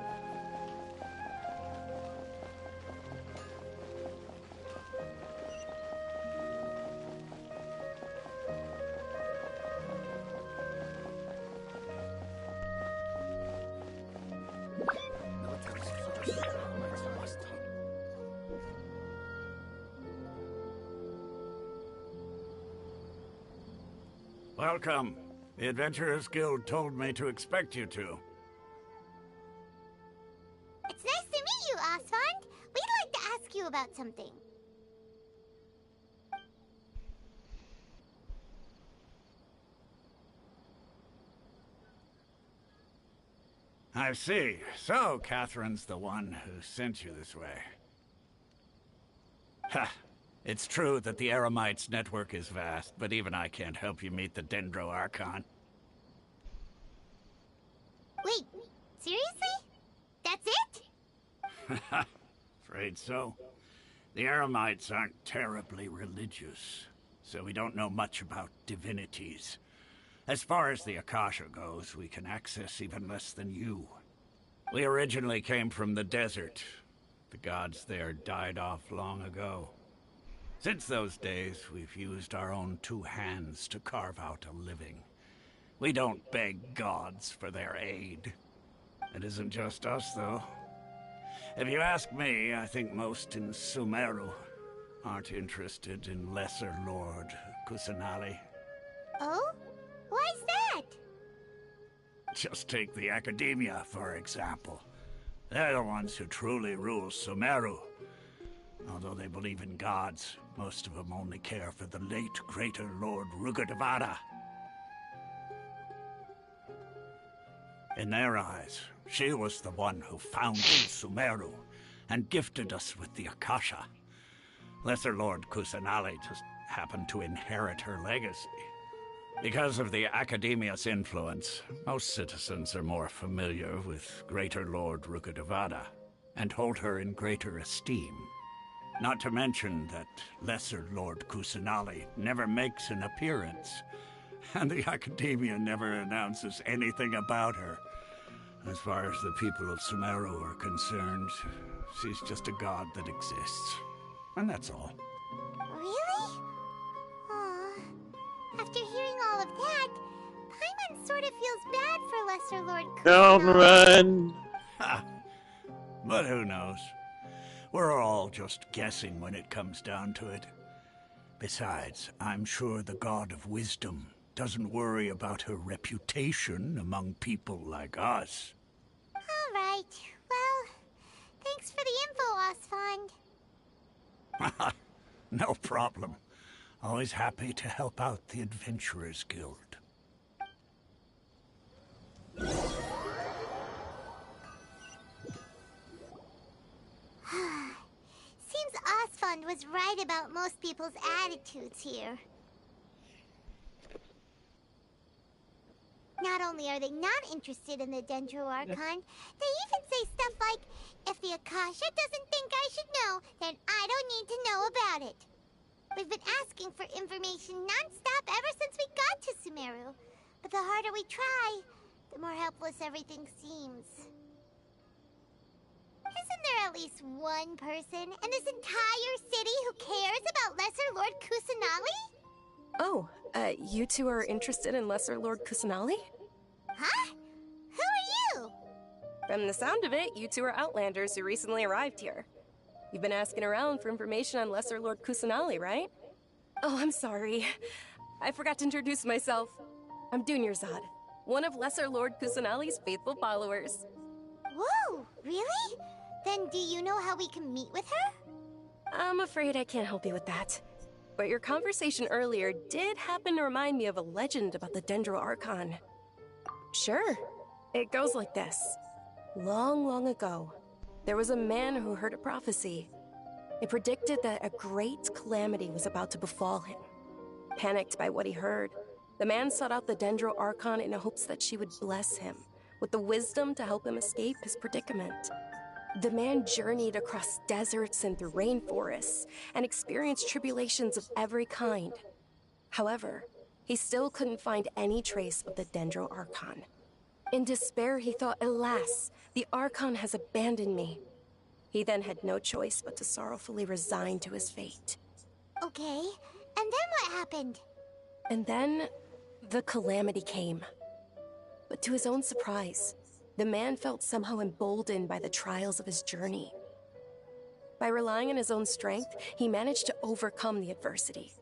Welcome. The Adventurers Guild told me to expect you two. It's nice to meet you, Asfand. We'd like to ask you about something. I see. So, Catherine's the one who sent you this way. Ha! It's true that the Eremites' network is vast, but even I can't help you meet the Dendro Archon. Wait, seriously? That's it? Afraid so. The Eremites aren't terribly religious, so we don't know much about divinities. As far as the Akasha goes, we can access even less than you. We originally came from the desert. The gods there died off long ago. Since those days, we've used our own two hands to carve out a living. We don't beg gods for their aid. It isn't just us, though. If you ask me, I think most in Sumeru aren't interested in Lesser Lord Kusanali. Oh? Why's that? Just take the Academia, for example. They're the ones who truly rule Sumeru. Although they believe in gods, most of them only care for the late Greater Lord Rukkhadevata. In their eyes, she was the one who founded Sumeru and gifted us with the Akasha. Lesser Lord Kusanali just happened to inherit her legacy. Because of the Academia's influence, most citizens are more familiar with Greater Lord Rukkhadevata and hold her in greater esteem. Not to mention that Lesser Lord Kusanali never makes an appearance, and the Academia never announces anything about her. As far as the people of Sumeru are concerned, she's just a god that exists. And that's all. After hearing all of that, Paimon sort of feels bad for Lesser Lord Don't Kusanagi. run. Ha! But who knows? We're all just guessing when it comes down to it. Besides, I'm sure the God of Wisdom doesn't worry about her reputation among people like us. All right. Well, thanks for the info, Osfond. No problem. Always happy to help out the Adventurers Guild. Seems Osfond was right about most people's attitudes here. Not only are they not interested in the Dendro Archon, they even say stuff like, if the Akasha doesn't think I should know, then I don't need to know about it. We've been asking for information non-stop ever since we got to Sumeru. But the harder we try, the more helpless everything seems. Isn't there at least one person in this entire city who cares about Lesser Lord Kusanagi? Oh, you two are interested in Lesser Lord Kusanagi? Huh? Who are you? From the sound of it, you two are Outlanders who recently arrived here. You've been asking around for information on Lesser Lord Kusanagi, right? Oh, I'm sorry. I forgot to introduce myself. I'm Dunyarzad, one of Lesser Lord Kusanagi's faithful followers. Whoa, really? Then do you know how we can meet with her? I'm afraid I can't help you with that. But your conversation earlier did happen to remind me of a legend about the Dendro Archon. Sure, it goes like this. Long, long ago, there was a man who heard a prophecy. It predicted that a great calamity was about to befall him. Panicked by what he heard, the man sought out the Dendro Archon in hopes that she would bless him with the wisdom to help him escape his predicament. The man journeyed across deserts and through rainforests and experienced tribulations of every kind. However, he still couldn't find any trace of the Dendro Archon. In despair, he thought, alas, the Archon has abandoned me. He then had no choice but to sorrowfully resign to his fate. Okay, and then what happened? And then, the calamity came. But to his own surprise, the man felt somehow emboldened by the trials of his journey. By relying on his own strength, he managed to overcome the adversity.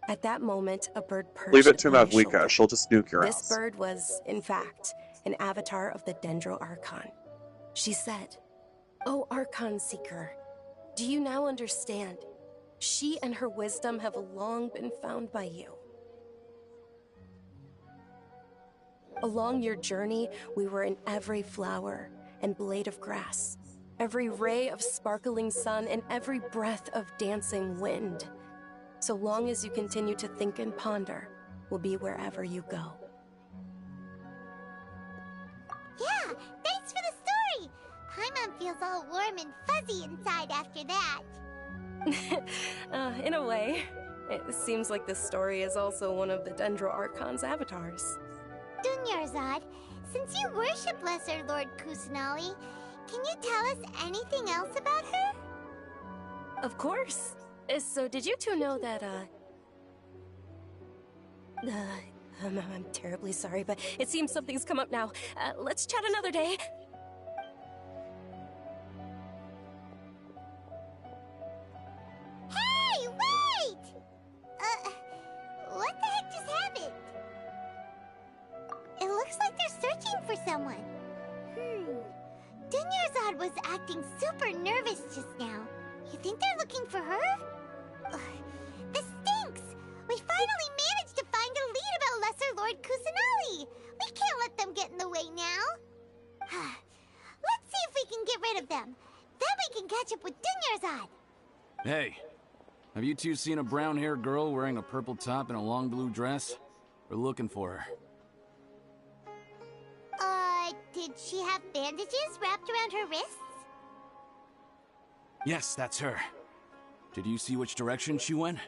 At that moment, a bird perched Leave it to upon his shoulder. Malvika. She'll just nuke your This ass. bird was, in fact, an avatar of the Dendro Archon. She said, "O Archon Seeker, do you now understand? She and her wisdom have long been found by you. Along your journey, we were in every flower and blade of grass, every ray of sparkling sun, and every breath of dancing wind. So long as you continue to think and ponder, we'll be wherever you go." Yeah, thanks for the story! Paimon feels all warm and fuzzy inside after that. In a way, it seems like this story is also one of the Dendro Archon's avatars. Dunyarzad, since you worship Lesser Lord Kusanagi, can you tell us anything else about her? Of course. So did you two know that, I'm terribly sorry, but it seems something's come up now. Let's chat another day. Hey, wait! What the heck just happened? It looks like they're searching for someone. Dunyarzad was acting super nervous just now. You think they're looking for her? Ugh, this stinks! We finally managed to find a lead about Lesser Lord Kusanagi! We can't let them get in the way now! Let's see if we can get rid of them. Then we can catch up with Dunyarzad! Hey, have you two seen a brown-haired girl wearing a purple top and a long blue dress? We're looking for her. Did she have bandages wrapped around her wrists? Yes, that's her. Did you see which direction she went?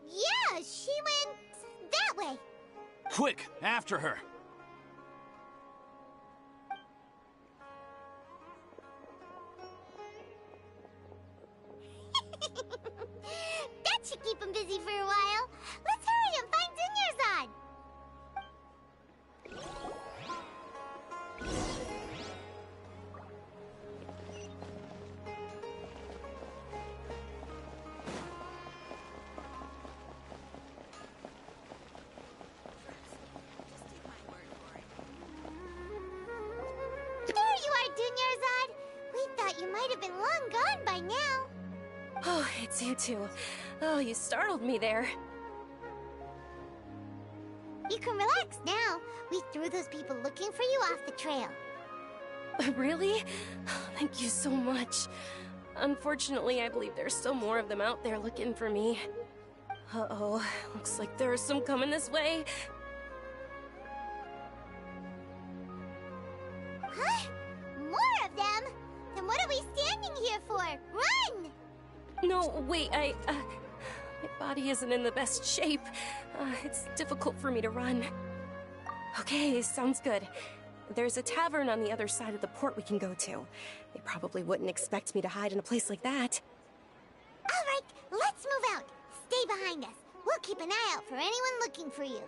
Yeah, she went that way. Quick, after her! That should keep him busy for a while. Let's hurry and find it's you two. Oh, you startled me there. You can relax now. We threw those people looking for you off the trail. Really? Thank you so much. Unfortunately, I believe there's still more of them out there looking for me. Uh-oh, looks like there's some coming this way. Huh? More of them? Then what are we standing here for? Run! No, wait, my body isn't in the best shape. It's difficult for me to run. Okay, sounds good. There's a tavern on the other side of the port we can go to. They probably wouldn't expect me to hide in a place like that. All right, let's move out. Stay behind us. We'll keep an eye out for anyone looking for you.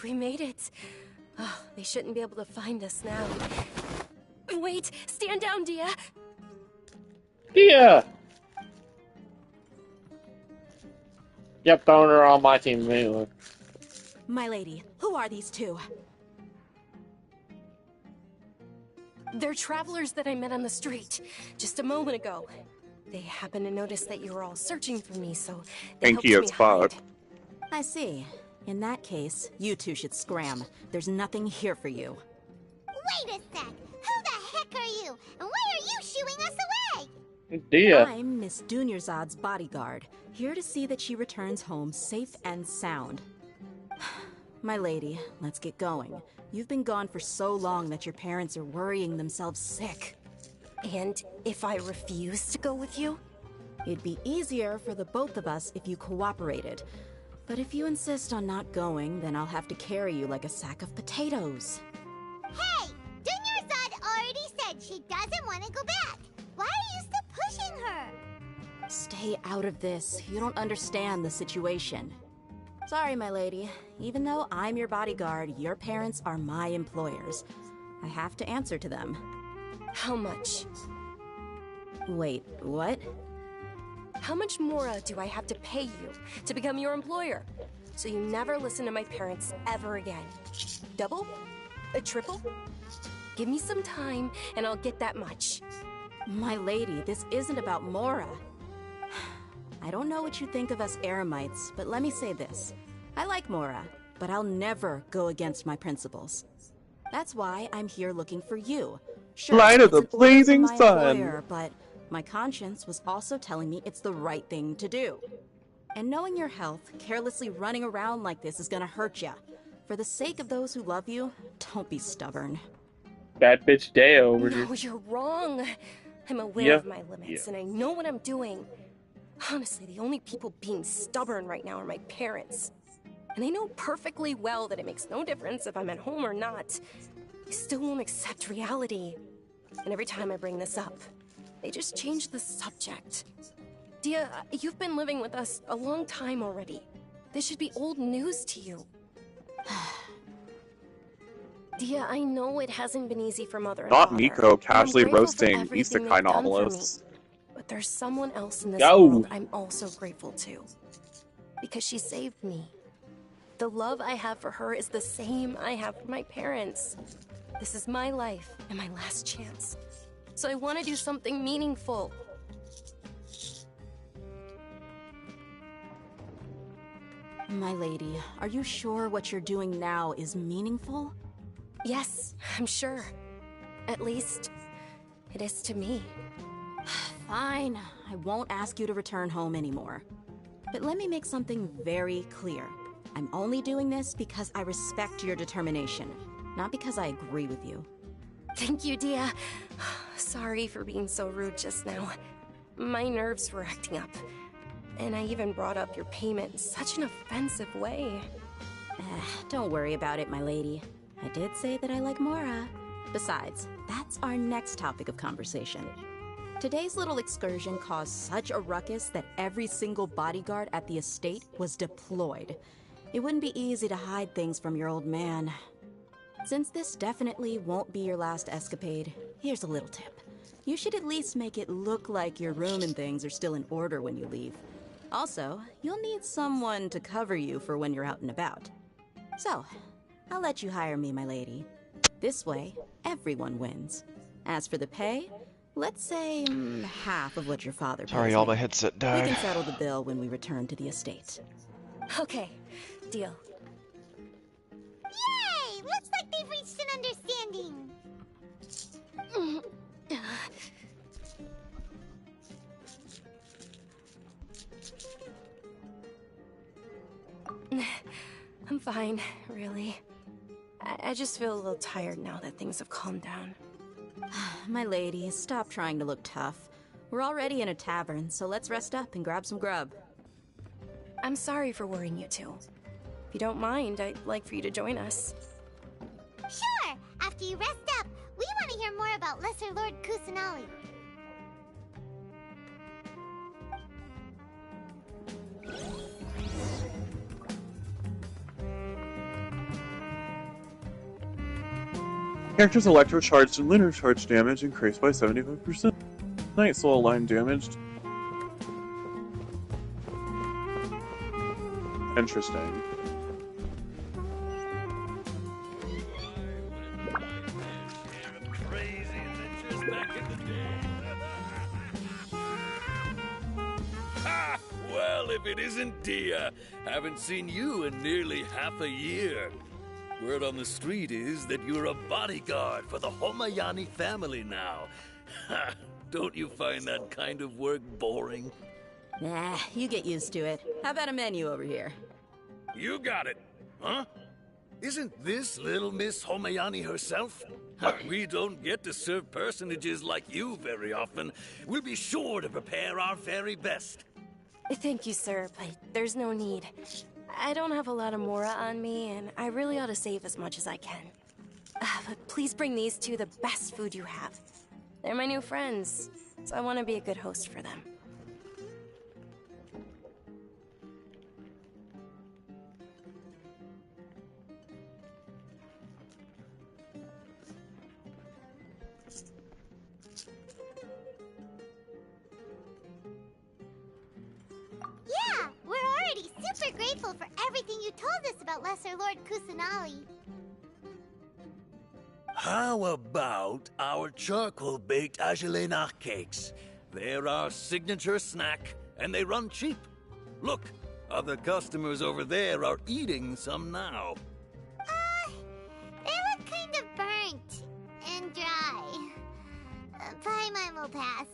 We made it. Oh, they shouldn't be able to find us now. Wait, stand down, Dia. Dia! Yep, throwing her on my team immediately. My lady, who are these two? They're travelers that I met on the street just a moment ago. They happened to notice that you were all searching for me, so they Thank you, helped it's me hide. Fog. I see. In that case, you two should scram. There's nothing here for you. Wait a sec! Who the heck are you? And why are you shooing us away? Dia. I'm Miss Dunyarzad's bodyguard, here to see that she returns home safe and sound. My lady, let's get going. You've been gone for so long that your parents are worrying themselves sick. And if I refuse to go with you? It'd be easier for the both of us if you cooperated. But if you insist on not going, then I'll have to carry you like a sack of potatoes. Hey! Dunyarzad already said she doesn't want to go back. Why are you still pushing her? Stay out of this. You don't understand the situation. Sorry, my lady. Even though I'm your bodyguard, your parents are my employers. I have to answer to them. How much? Wait, what? How much more do I have to pay you to become your employer? So you never listen to my parents ever again. Double? A triple? Give me some time and I'll get that much. My lady, this isn't about Mora. I don't know what you think of us Eremites, but let me say this. I like Mora, but I'll never go against my principles. That's why I'm here looking for you. Sure, Light of it's the an order from blazing my sun. employer, but my conscience was also telling me it's the right thing to do. And knowing your health, carelessly running around like this is gonna hurt ya. For the sake of those who love you, don't be stubborn. Bad bitch day over here. No, you're wrong. I'm aware of my limits and I know what I'm doing. Honestly, the only people being stubborn right now are my parents. And they know perfectly well that it makes no difference if I'm at home or not. They still won't accept reality. And every time I bring this up, they just change the subject. Dia, you've been living with us a long time already. This should be old news to you. Dia, I know it hasn't been easy for Mother and Not Father. Miko casually I'm grateful for roasting everything isekai they've done for me. novelists. But there's someone else in this Yo. world I'm also grateful to. Because she saved me. The love I have for her is the same I have for my parents. This is my life and my last chance. So I want to do something meaningful. My lady, are you sure what you're doing now is meaningful? Yes, I'm sure. At least, it is to me. Fine, I won't ask you to return home anymore. But let me make something very clear. I'm only doing this because I respect your determination, not because I agree with you. Thank you, Dia. Sorry for being so rude just now. My nerves were acting up. And I even brought up your payment in such an offensive way. Don't worry about it, my lady. I did say that I like Mora. Besides, that's our next topic of conversation. Today's little excursion caused such a ruckus that every single bodyguard at the estate was deployed. It wouldn't be easy to hide things from your old man. Since this definitely won't be your last escapade, here's a little tip. You should at least make it look like your room and things are still in order when you leave. Also, you'll need someone to cover you for when you're out and about. So, I'll let you hire me, my lady. This way, everyone wins. As for the pay, let's say half of what your father pays Sorry, me. all my headset died. We can settle the bill when we return to the estate. Okay, deal. Yay! Looks like they've reached an understanding. I'm fine, really. I just feel a little tired now that things have calmed down. My lady, stop trying to look tough. We're already in a tavern, so let's rest up and grab some grub. I'm sorry for worrying you two. If you don't mind, I'd like for you to join us. Sure! After you rest up, we want to hear more about Lesser Lord Kusanali. Character's electrocharged and lunar charge damage increased by 75%. Night soul line damaged. Interesting. Ha! Well, if it isn't Dia. Haven't seen you in nearly half a year. Word on the street is that you're a bodyguard for the Homayani family now. Ha! Don't you find that kind of work boring? Nah, you get used to it. How about a menu over here? You got it. Huh? Isn't this little Miss Homayani herself? We don't get to serve personages like you very often. We'll be sure to prepare our very best. Thank you, sir, but there's no need. I don't have a lot of Mora on me, and I really ought to save as much as I can. But please bring these two the best food you have. They're my new friends, so I want to be a good host for them. Yeah, we're already super grateful for everything you told us about Lesser Lord Kusanali. How about our charcoal-baked Agelena cakes? They're our signature snack, and they run cheap. Look, other customers over there are eating some now. They look kind of burnt and dry. Paimon will pass.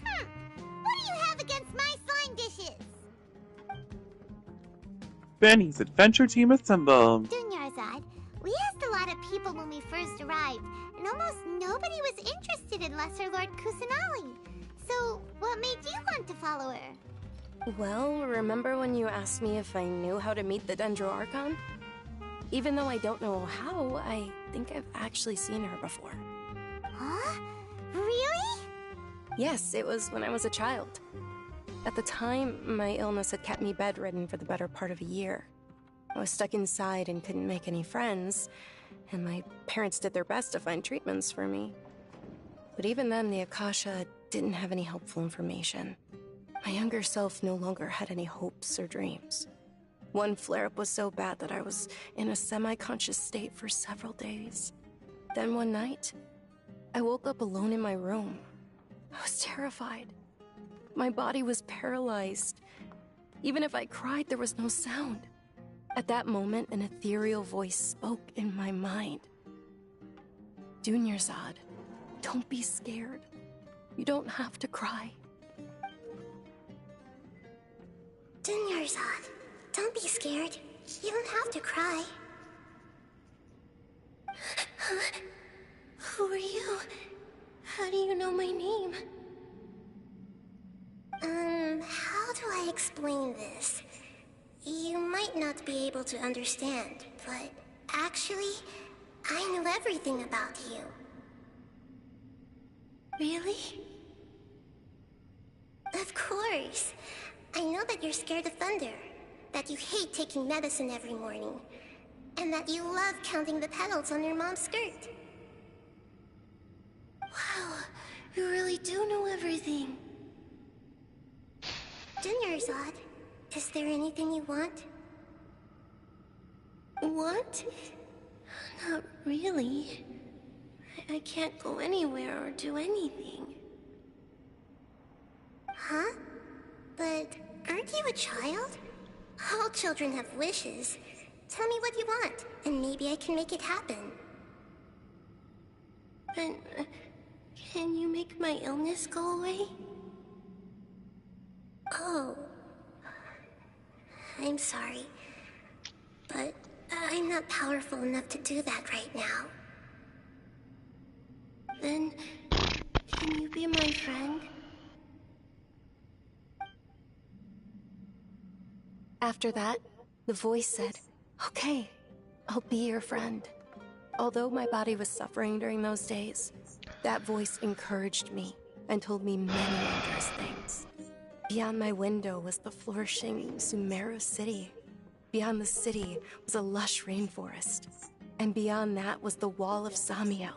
What do you have against my slime dishes? Benny's adventure team assembled. Dunyarzad, we asked a lot of people when we first arrived, and almost nobody was interested in Lesser Lord Kusanali. So, what made you want to follow her? Well, remember when you asked me if I knew how to meet the Dendro Archon? Even though I don't know how, I think I've actually seen her before. Huh? Really? Yes, it was when I was a child. At the time, my illness had kept me bedridden for the better part of a year. I was stuck inside and couldn't make any friends, and my parents did their best to find treatments for me. But even then, the Akasha didn't have any helpful information. My younger self no longer had any hopes or dreams. One flare-up was so bad that I was in a semi-conscious state for several days. Then one night, I woke up alone in my room. I was terrified. My body was paralyzed. Even if I cried, there was no sound. At that moment, an ethereal voice spoke in my mind. Dunyarzad, don't be scared. You don't have to cry. Dunyarzad, don't be scared. You don't have to cry. Who are you? How do you know my name? How do I explain this? You might not be able to understand, but actually, I know everything about you. Really? Of course. I know that you're scared of thunder, that you hate taking medicine every morning, and that you love counting the petals on your mom's skirt. Wow, you really do know everything. Dunyarzad, is there anything you want? Want? Not really. I can't go anywhere or do anything. Huh? But aren't you a child? All children have wishes. Tell me what you want, and maybe I can make it happen. But can you make my illness go away? Oh. I'm sorry. But I'm not powerful enough to do that right now. Then, can you be my friend? After that, the voice said, "Okay, I'll be your friend." Although my body was suffering during those days, that voice encouraged me and told me many wondrous things. Beyond my window was the flourishing Sumeru city. Beyond the city was a lush rainforest. And beyond that was the wall of Samiel,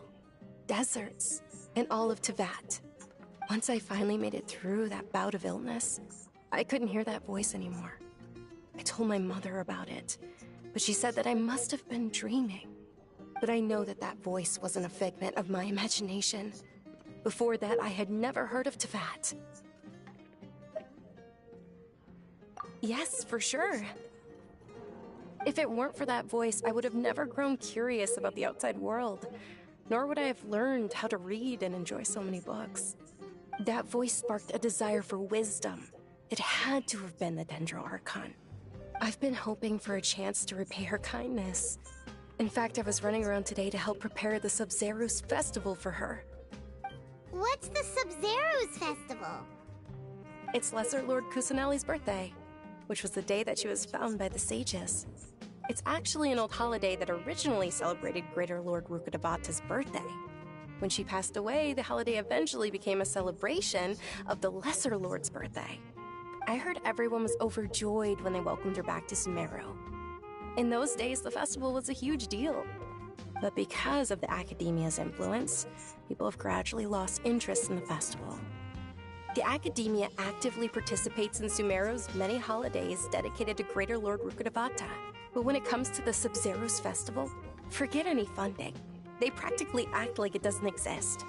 deserts, and all of Tevat. Once I finally made it through that bout of illness, I couldn't hear that voice anymore. I told my mother about it, but she said that I must have been dreaming. But I know that that voice wasn't a figment of my imagination. Before that, I had never heard of Tevat. Yes, for sure. If it weren't for that voice, I would have never grown curious about the outside world, nor would I have learned how to read and enjoy so many books. That voice sparked a desire for wisdom. It had to have been the Dendro Archon. I've been hoping for a chance to repay her kindness. In fact, I was running around today to help prepare the Sub-Zerus festival for her. What's the Sub-Zerus festival? It's Lesser Lord Kusanali's birthday, which was the day that she was found by the sages. It's actually an old holiday that originally celebrated Greater Lord Rukkhadevata's birthday. When she passed away, the holiday eventually became a celebration of the Lesser Lord's birthday. I heard everyone was overjoyed when they welcomed her back to Sumeru. In those days, the festival was a huge deal. But because of the Academia's influence, people have gradually lost interest in the festival. The Academia actively participates in Sumeru's many holidays dedicated to Greater Lord Rukkhadevata. But when it comes to the Sub-Zerus festival, forget any funding. They practically act like it doesn't exist.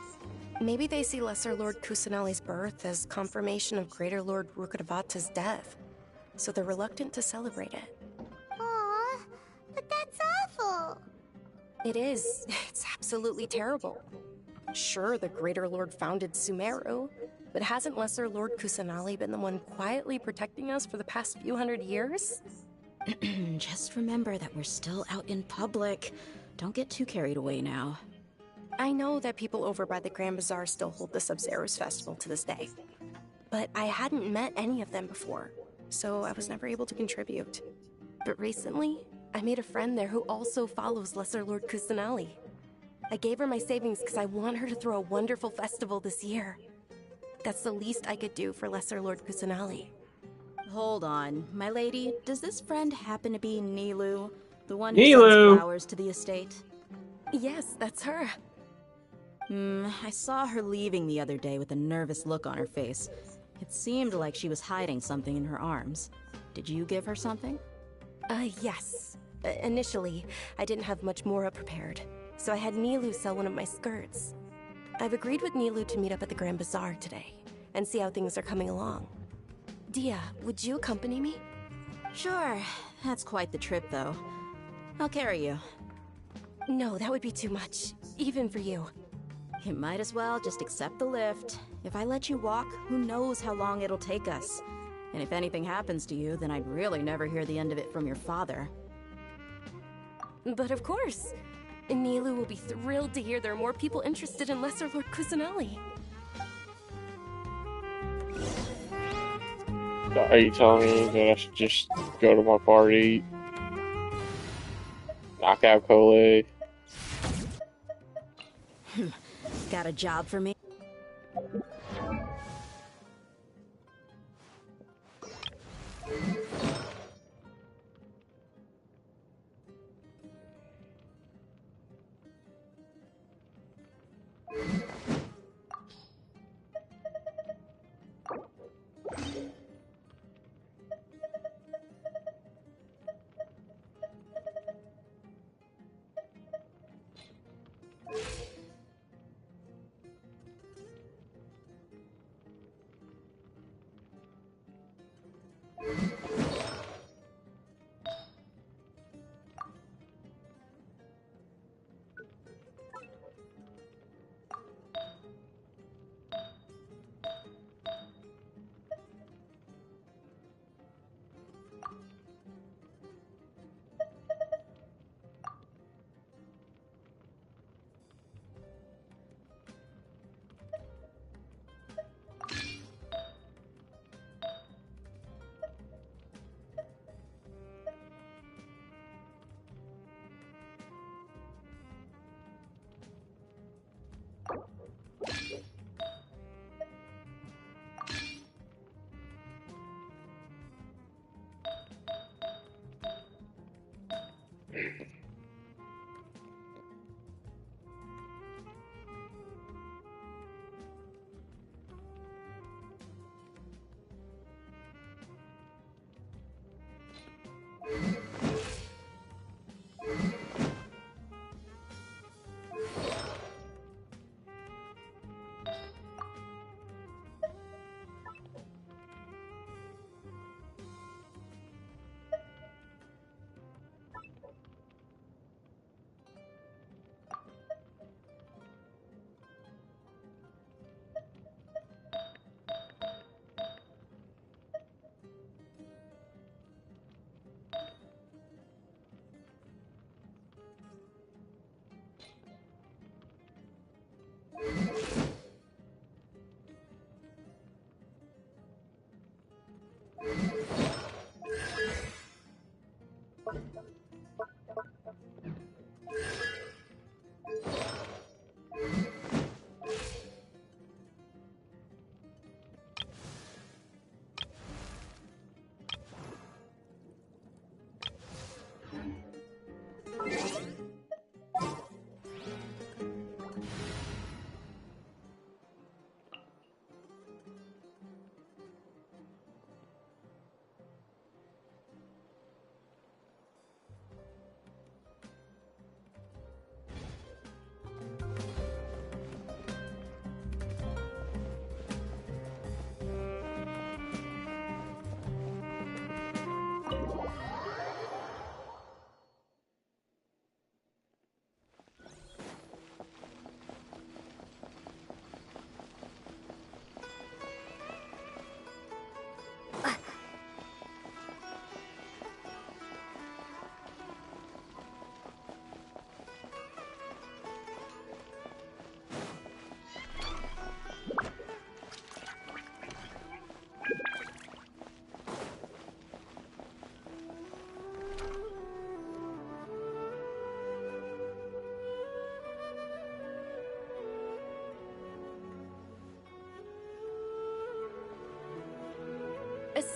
Maybe they see Lesser Lord Kusanali's birth as confirmation of Greater Lord Rukkhadevata's death, so they're reluctant to celebrate it. Aww, but that's awful. It is. It's absolutely terrible. Sure, the Greater Lord founded Sumeru, but hasn't Lesser Lord Kusanali been the one quietly protecting us for the past few hundred years? Just remember that we're still out in public. Don't get too carried away now. I know that people over by the Grand Bazaar still hold the Sub-Zerus festival to this day, but I hadn't met any of them before, so I was never able to contribute. But recently, I made a friend there who also follows Lesser Lord Kusanali. I gave her my savings because I want her to throw a wonderful festival this year. That's the least I could do for Lesser Lord Kusanali. Hold on, my lady. Does this friend happen to be Nilu, the one who Nilu! sends flowers to the estate? Yes, that's her. I saw her leaving the other day with a nervous look on her face. It seemed like she was hiding something in her arms. Did you give her something? Yes. Initially, I didn't have much Mora prepared, so I had Nilu sell one of my skirts. I've agreed with Nilu to meet up at the Grand Bazaar today, and see how things are coming along. Dia, would you accompany me? Sure. That's quite the trip, though. I'll carry you. No, that would be too much, even for you. You might as well just accept the lift. If I let you walk, who knows how long it'll take us. And if anything happens to you, then I'd really never hear the end of it from your father. But of course. Nilu will be thrilled to hear there are more people interested in Lesser Lord Kusanali. So are you telling me that I should just go to my party, knock out Cole? Got a job for me?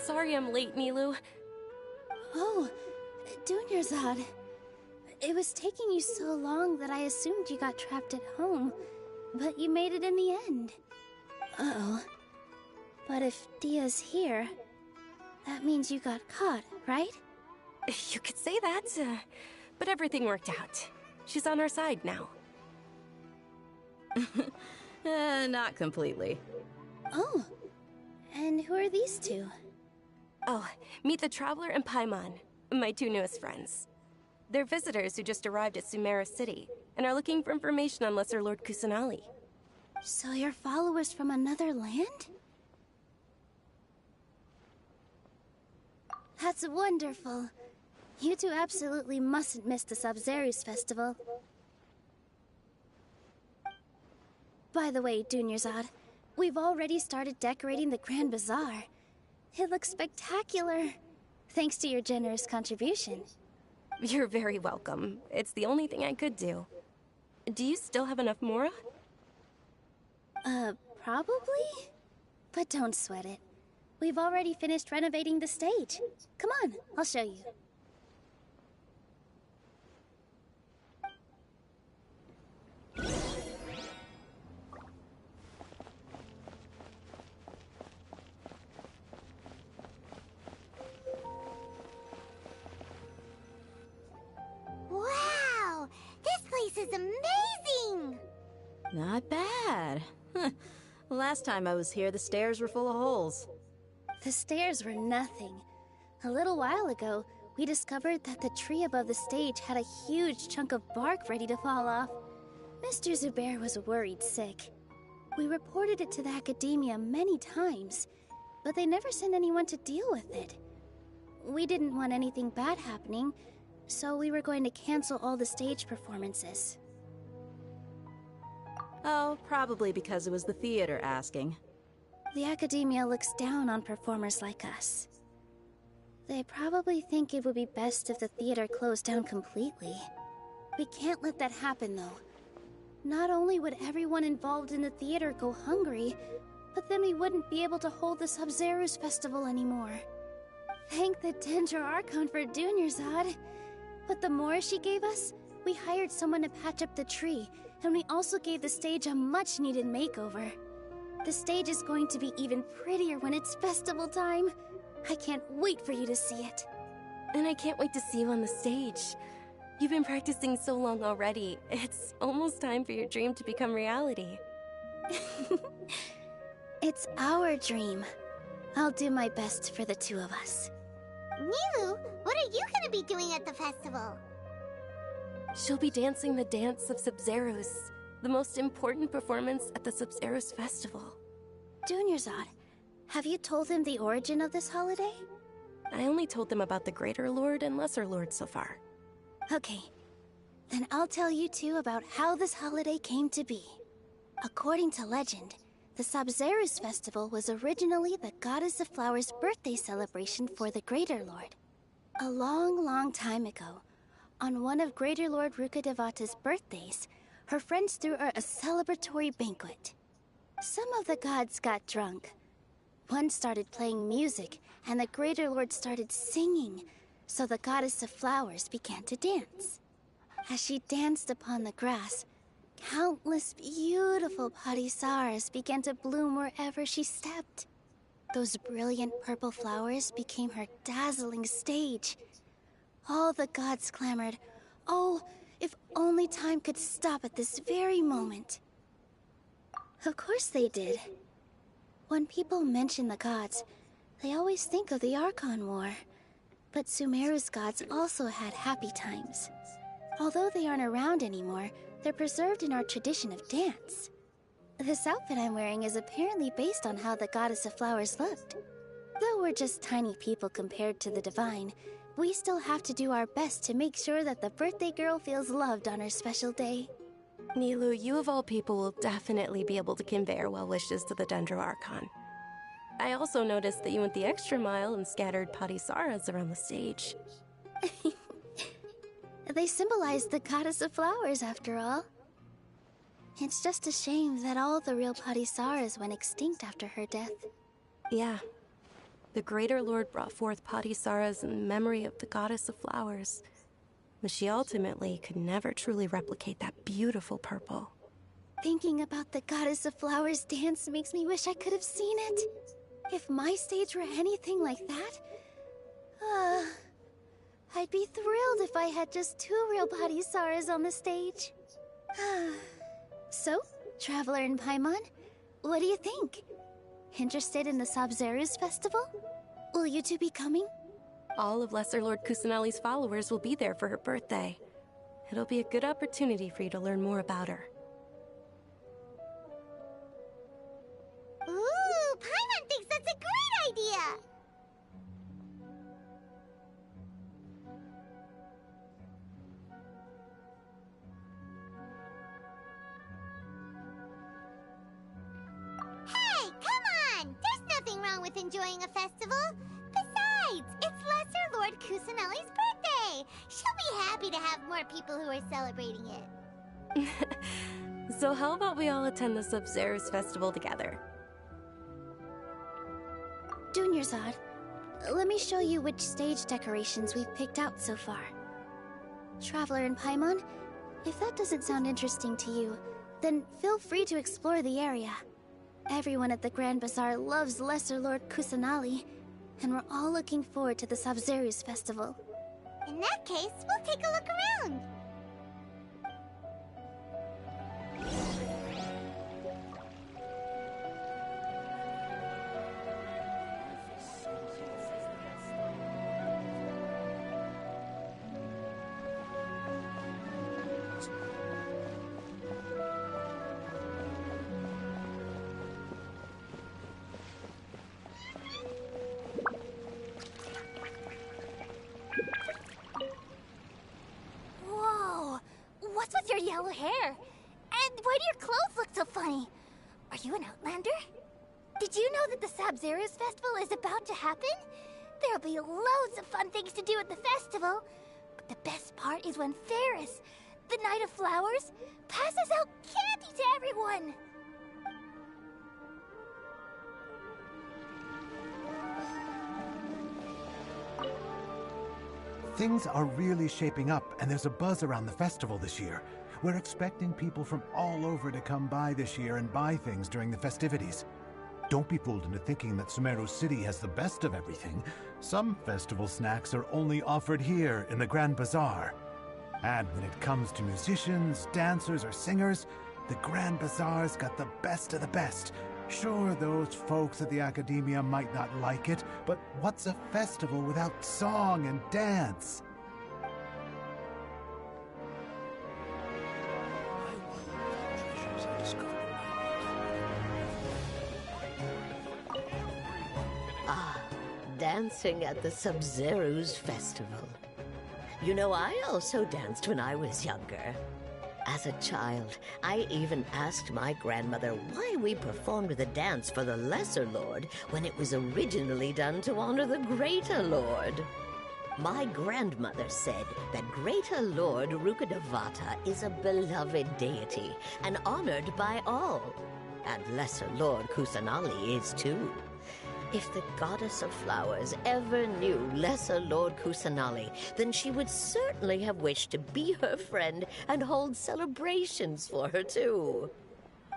Sorry I'm late, Nilu. Oh, Dunyarzad. It was taking you so long that I assumed you got trapped at home, but you made it in the end. Uh-oh. But if Dia's here, that means you got caught, right? You could say that, but everything worked out. She's on our side now. Not completely. Oh, and who are these two? Oh, meet the Traveler and Paimon, my two newest friends. They're visitors who just arrived at Sumeru City and are looking for information on Lesser Lord Kusanali. So you're followers from another land? That's wonderful. You two absolutely mustn't miss the Sabzeruz festival. By the way, Dunyarzad, we've already started decorating the Grand Bazaar. It looks spectacular. Thanks to your generous contribution. You're very welcome. It's the only thing I could do. Do you still have enough Mora? Probably? But don't sweat it. We've already finished renovating the stage. Come on, I'll show you. Wow! This place is amazing! Not bad. Last time I was here, the stairs were full of holes. The stairs were nothing. A little while ago, we discovered that the tree above the stage had a huge chunk of bark ready to fall off. Mr. Zubair was worried sick. We reported it to the academia many times, but they never sent anyone to deal with it. We didn't want anything bad happening, so we were going to cancel all the stage performances. Oh, probably because it was the theater asking. The academia looks down on performers like us. They probably think it would be best if the theater closed down completely. We can't let that happen, though. Not only would everyone involved in the theater go hungry, but then we wouldn't be able to hold the Sub-Zero's festival anymore. Thank the Dendro Archon for Dunyarzad. With the Mora she gave us, we hired someone to patch up the tree, and we also gave the stage a much-needed makeover. The stage is going to be even prettier when it's festival time. I can't wait for you to see it. And I can't wait to see you on the stage. You've been practicing so long already. It's almost time for your dream to become reality. It's our dream. I'll do my best for the two of us. Nilou, what are you gonna be doing at the festival? She'll be dancing the dance of Sub-Zeros, the most important performance at the Sub-Zeros festival. Dunyarzad, have you told him the origin of this holiday? I only told them about the Greater Lord and Lesser Lord so far. Okay, then I'll tell you two about how this holiday came to be. According to legend, the Sub-Zeros festival was originally the Goddess of Flowers' birthday celebration for the Greater Lord. A long, long time ago, on one of Greater Lord Rukkhadevata's birthdays, her friends threw her a celebratory banquet. Some of the gods got drunk. One started playing music, and the Greater Lord started singing, so the Goddess of Flowers began to dance. As she danced upon the grass, countless beautiful parisaras began to bloom wherever she stepped. Those brilliant purple flowers became her dazzling stage. All the gods clamored, "Oh, if only time could stop at this very moment." Of course they did. When people mention the gods, they always think of the Archon War. But Sumeru's gods also had happy times. Although they aren't around anymore, they're preserved in our tradition of dance. This outfit I'm wearing is apparently based on how the Goddess of Flowers looked. Though we're just tiny people compared to the Divine, we still have to do our best to make sure that the birthday girl feels loved on her special day. Nilou, you of all people will definitely be able to convey our well wishes to the Dendro Archon. I also noticed that you went the extra mile and scattered parisaras around the stage. They symbolize the Goddess of Flowers, after all. It's just a shame that all the real parisaras went extinct after her death. Yeah. The Greater Lord brought forth parisaras in memory of the Goddess of Flowers, but she ultimately could never truly replicate that beautiful purple. Thinking about the Goddess of Flowers dance makes me wish I could have seen it. If my stage were anything like that, I'd be thrilled if I had just 2 real parisaras on the stage. So, Traveler and Paimon, what do you think? Interested in the Sub-Zero's festival? Will you two be coming? All of Lesser Lord Kusanali's followers will be there for her birthday. It'll be a good opportunity for you to learn more about her. Ooh, Paimon thinks that's a great idea! Hey, come on! There's nothing wrong with with enjoying a festival. Besides, it's Lesser Lord Kusanali's birthday. She'll be happy to have more people who are celebrating it. So how about we all attend the Sub-Zero's festival together? Dunyarzad, let me show you which stage decorations we've picked out so far. Traveler and Paimon, if that doesn't sound interesting to you, then feel free to explore the area. Everyone at the Grand Bazaar loves Lesser Lord Kusanali, and we're all looking forward to the Sub-Zero's festival. In that case, we'll take a look around. Whoa! What's with your yellow hair? And why do your clothes look so funny? Are you an outlander? Did you know that the Sub-Zero's festival is about to happen? There'll be loads of fun things to do at the festival. But the best part is when Ferris, the Knight of Flowers, passes out candy to everyone. Things are really shaping up, and there's a buzz around the festival this year. We're expecting people from all over to come by this year and buy things during the festivities. Don't be fooled into thinking that Sumeru City has the best of everything. Some festival snacks are only offered here in the Grand Bazaar. And when it comes to musicians, dancers, or singers, the Grand Bazaar's got the best of the best. Sure, those folks at the Academia might not like it, but what's a festival without song and dance? Ah, dancing at the Sub-Zero's festival. You know, I also danced when I was younger. As a child, I even asked my grandmother why we performed the dance for the Lesser Lord when it was originally done to honor the Greater Lord. My grandmother said that Greater Lord Rukkhadevata is a beloved deity and honored by all. And Lesser Lord Kusanali is too. If the Goddess of Flowers ever knew Lesser Lord Kusanali, then she would certainly have wished to be her friend and hold celebrations for her too.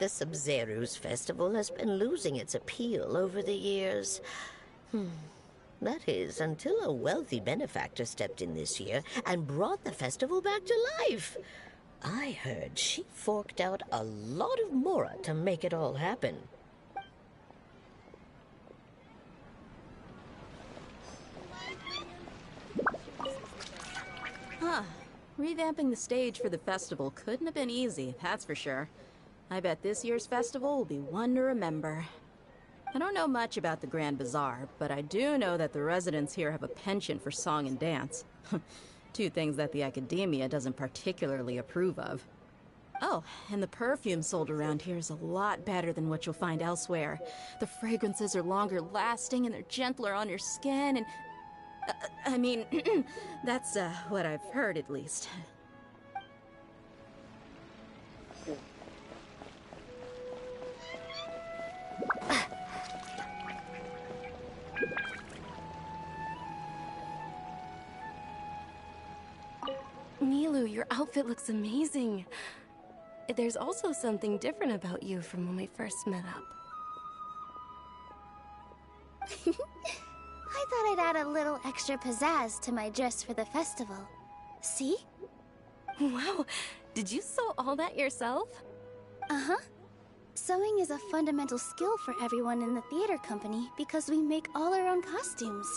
The Sub-Zero's festival has been losing its appeal over the years. That is, until a wealthy benefactor stepped in this year and brought the festival back to life. I heard she forked out a lot of mora to make it all happen. Huh. Revamping the stage for the festival couldn't have been easy, that's for sure. I bet this year's festival will be one to remember. I don't know much about the Grand Bazaar, but I do know that the residents here have a penchant for song and dance. Two things that the Academia doesn't particularly approve of. Oh, and the perfume sold around here is a lot better than what you'll find elsewhere. The fragrances are longer lasting and they're gentler on your skin and... I mean, that's what I've heard at least. Nilu, your outfit looks amazing. There's also something different about you from when we first met up. I thought I'd add a little extra pizzazz to my dress for the festival. See? Wow, did you sew all that yourself? Uh-huh. Sewing is a fundamental skill for everyone in the theater company because we make all our own costumes.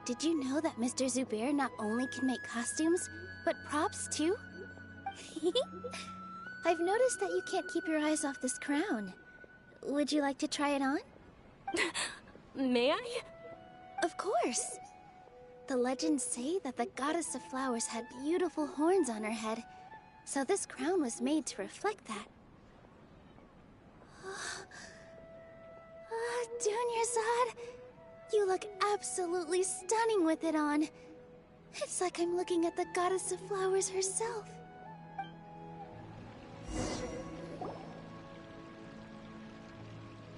Did you know that Mr. Zubair not only can make costumes, but props too? I've noticed that you can't keep your eyes off this crown. Would you like to try it on? May I? Of course! The legends say that the Goddess of Flowers had beautiful horns on her head, so this crown was made to reflect that. Dunyarzad, you look absolutely stunning with it on. It's like I'm looking at the goddess of flowers herself.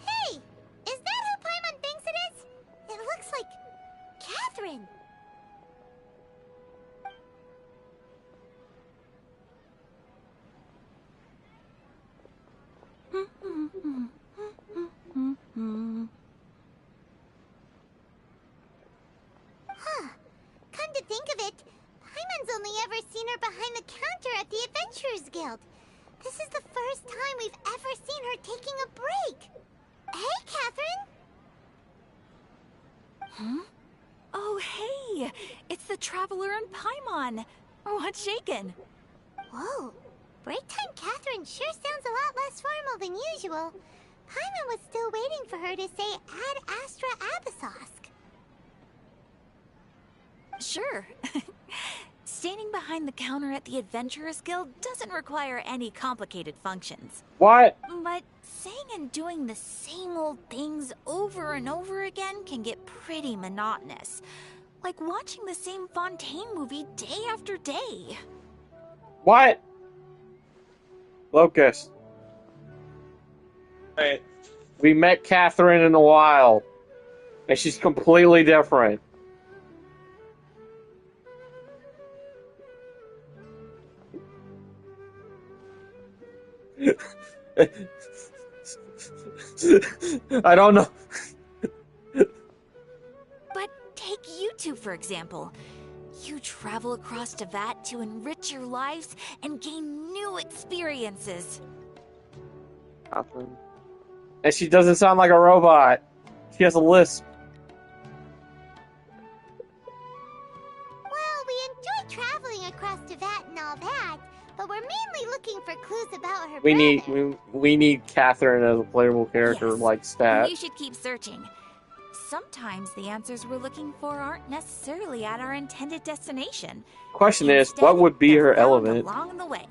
Hey! Is that who Paimon thinks it is? It looks like Catherine. Huh. Come to think of it, Paimon's only ever seen her behind the counter at the Adventurers Guild. This is the first time we've ever seen her taking a break. Hey, Catherine! Huh? Oh, hey! It's the Traveler and Paimon! What's shaken? Whoa. Break time Catherine sure sounds a lot less formal than usual. Paimon was still waiting for her to say Ad Astra Abyssosque. Sure. Standing behind the counter at the Adventurers Guild doesn't require any complicated functions. What? But saying and doing the same old things over and over again can get pretty monotonous. Like watching the same Fontaine movie day after day. What? Locust. Hey. We met Catherine in the wild, and she's completely different. I don't know. But take you two, for example. You travel across Tevat to enrich your lives and gain new experiences. Catherine. And she doesn't sound like a robot. She has a lisp. Well, we enjoy traveling across Tevat and all that, but we're mainly looking for clues about her We brother. need Catherine as a playable character like stat. You should keep searching. Sometimes the answers we're looking for aren't necessarily at our intended destination. Question is, Instead, what would be her they're found element? along the way.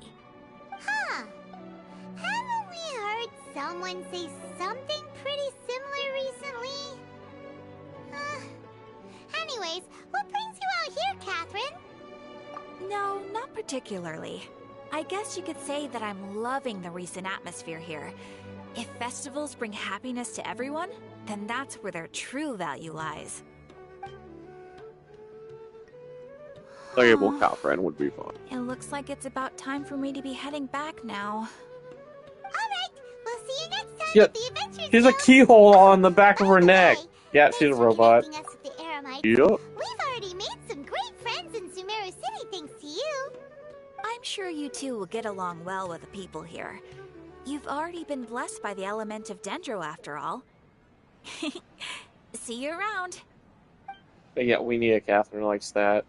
Huh. Haven't we heard someone say something pretty similar recently? Anyways, what brings you out here, Catherine? No, not particularly. I guess you could say that I'm loving the recent atmosphere here. If festivals bring happiness to everyone, then that's where their true value lies. Playable Catherine would be fun. It looks like it's about time for me to be heading back now. Alright, we'll see you next time Yeah, at the Adventures she's a Guild. keyhole on the back of her neck. Yeah, she's a robot. Connecting us with the Eremites. Yep. We've already made some great friends in Sumeru City thanks to you. I'm sure you two will get along well with the people here. You've already been blessed by the element of Dendro after all. See you around. But yeah, we need a Catherine like stat.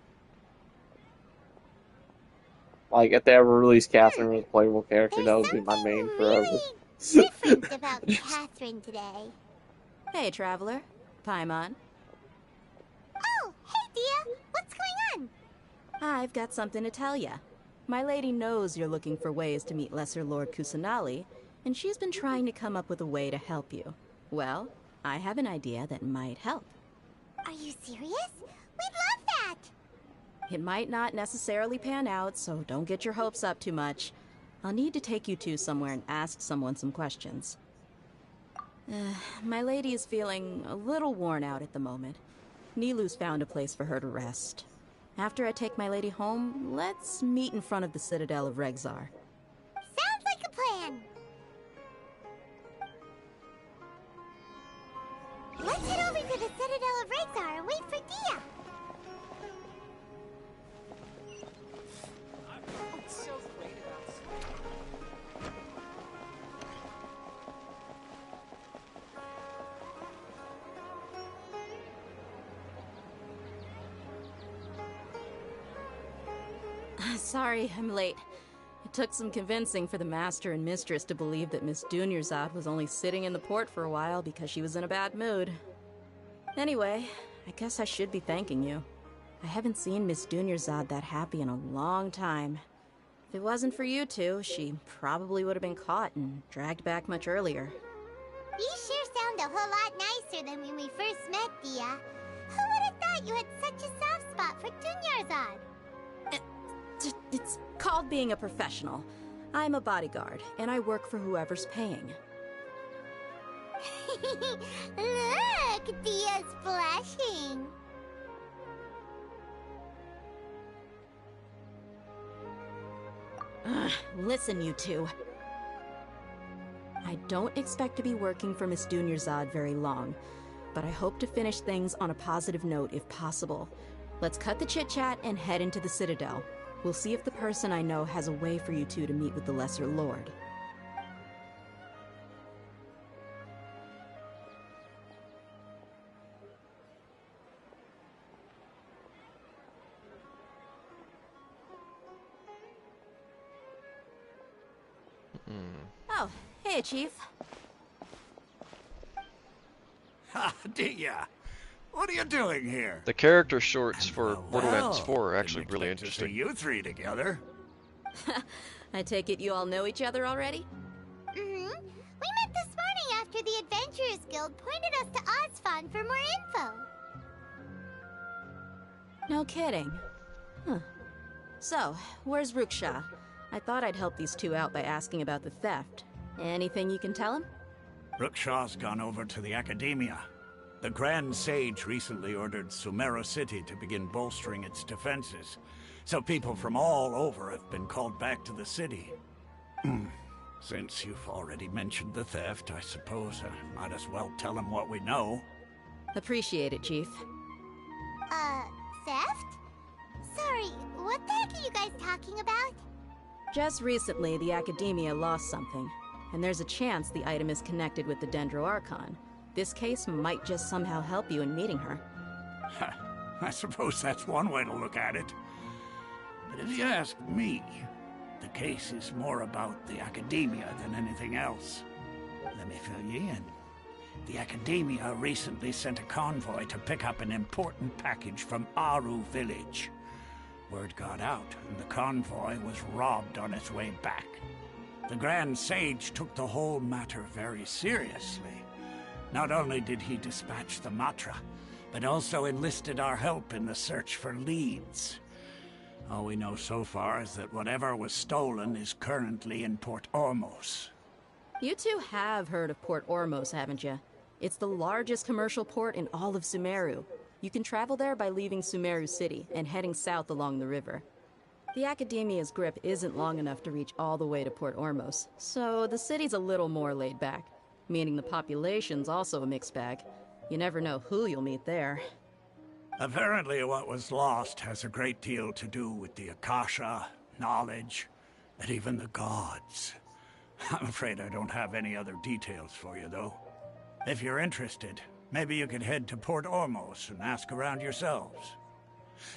Like, if they ever release Catherine as a playable character, that would be my main forever. Different about Catherine today. Hey, Traveler. Paimon. Oh, hey, Dia. What's going on? I've got something to tell ya. My lady knows you're looking for ways to meet Lesser Lord Kusanali, and she's been trying to come up with a way to help you. Well, I have an idea that might help. Are you serious? We'd love that. It might not necessarily pan out, so don't get your hopes up too much. I'll need to take you two somewhere and ask someone some questions. My lady is feeling a little worn out at the moment. Nilu's found a place for her to rest. After I take my lady home, let's meet in front of the Citadel of Regzar. Sounds like a plan. Let's head over to the Citadel of Regzar and wait for Dia. Sorry, I'm late. It took some convincing for the Master and Mistress to believe that Miss Dunyarzad was only sitting in the port for a while because she was in a bad mood. Anyway, I guess I should be thanking you. I haven't seen Miss Dunyarzad that happy in a long time. If it wasn't for you two, she probably would have been caught and dragged back much earlier. You sure sound a whole lot nicer than when we first met, Dia. Who would have thought you had such a soft spot for Dunyarzad? It's called being a professional. I'm a bodyguard, and I work for whoever's paying. Look, Dia's blushing. Listen, you two. I don't expect to be working for Miss Dunyarzad very long, but I hope to finish things on a positive note if possible. Let's cut the chit-chat and head into the Citadel. We'll see if the person I know has a way for you two to meet with the Lesser Lord. Oh, hey, Chief. Ha, Dia! What are you doing here? The character shorts for Borderlands 4 are actually really To interesting. see you three together. I take it you all know each other already? We met this morning after the Adventurers Guild pointed us to Osfon for more info. No kidding. Huh. So, where's Ruksha? I thought I'd help these two out by asking about the theft. Anything you can tell him? Rukshaw's gone over to the Academia. The Grand Sage recently ordered Sumeru City to begin bolstering its defenses, so people from all over have been called back to the city. Since you've already mentioned the theft, I suppose I might as well tell him what we know. Appreciate it, Chief. Theft? Sorry, what the heck are you guys talking about? Just recently, the Academia lost something, and there's a chance the item is connected with the Dendro Archon. This case might just somehow help you in meeting her. I suppose that's one way to look at it. But if you ask me, the case is more about the Academia than anything else. Let me fill you in. The Academia recently sent a convoy to pick up an important package from Aru village. Word got out, and the convoy was robbed on its way back. The Grand Sage took the whole matter very seriously. Not only did he dispatch the Matra, but also enlisted our help in the search for leads. All we know so far is that whatever was stolen is currently in Port Ormos. You two have heard of Port Ormos, haven't you? It's the largest commercial port in all of Sumeru. You can travel there by leaving Sumeru City and heading south along the river. The Academia's grip isn't long enough to reach all the way to Port Ormos, so the city's a little more laid back, meaning the population's also a mixed bag. You never know who you'll meet there. Apparently what was lost has a great deal to do with the Akasha, knowledge, and even the gods. I'm afraid I don't have any other details for you, though. If you're interested, maybe you could head to Port Ormos and ask around yourselves.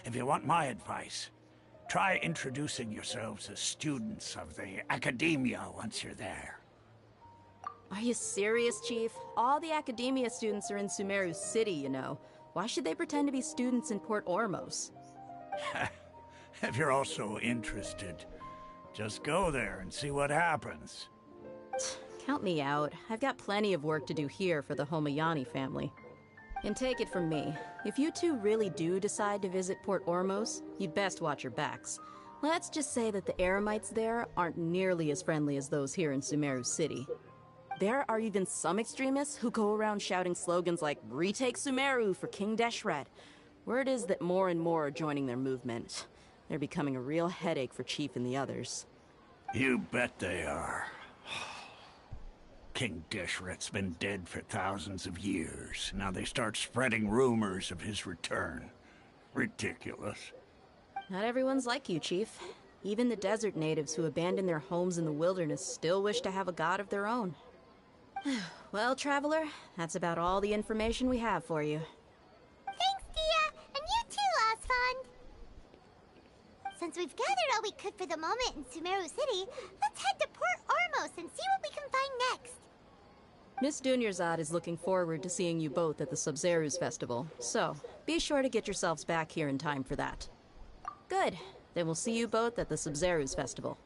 If you want my advice, try introducing yourselves as students of the Academia once you're there. Are you serious, Chief? All the Academia students are in Sumeru City, you know. Why should they pretend to be students in Port Ormos? If you're also interested, just go there and see what happens. Count me out. I've got plenty of work to do here for the Homayani family. And take it from me, if you two really do decide to visit Port Ormos, you'd best watch your backs. Let's just say that the Eremites there aren't nearly as friendly as those here in Sumeru City. There are even some extremists who go around shouting slogans like, "Retake Sumeru for King Deshret." Word is that more and more are joining their movement. They're becoming a real headache for Chief and the others. You bet they are. King Deshret's been dead for thousands of years. Now they start spreading rumors of his return. Ridiculous. Not everyone's like you, Chief. Even the desert natives who abandoned their homes in the wilderness still wish to have a god of their own. Well, Traveler, that's about all the information we have for you. Thanks, Dia, and you too, Osfond. Since we've gathered all we could for the moment in Sumeru City, let's head to Port Ormos and see what we can find next. Miss Dunyarzad is looking forward to seeing you both at the Sub-Zeru's festival, so be sure to get yourselves back here in time for that. Good. Then we'll see you both at the Sub-Zeru's festival.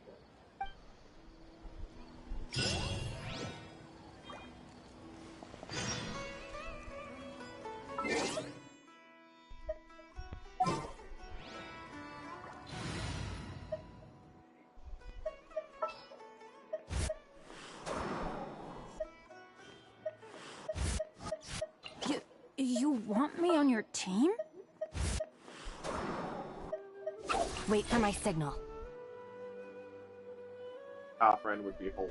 You want me on your team? Wait for my signal. Our friend would be whole.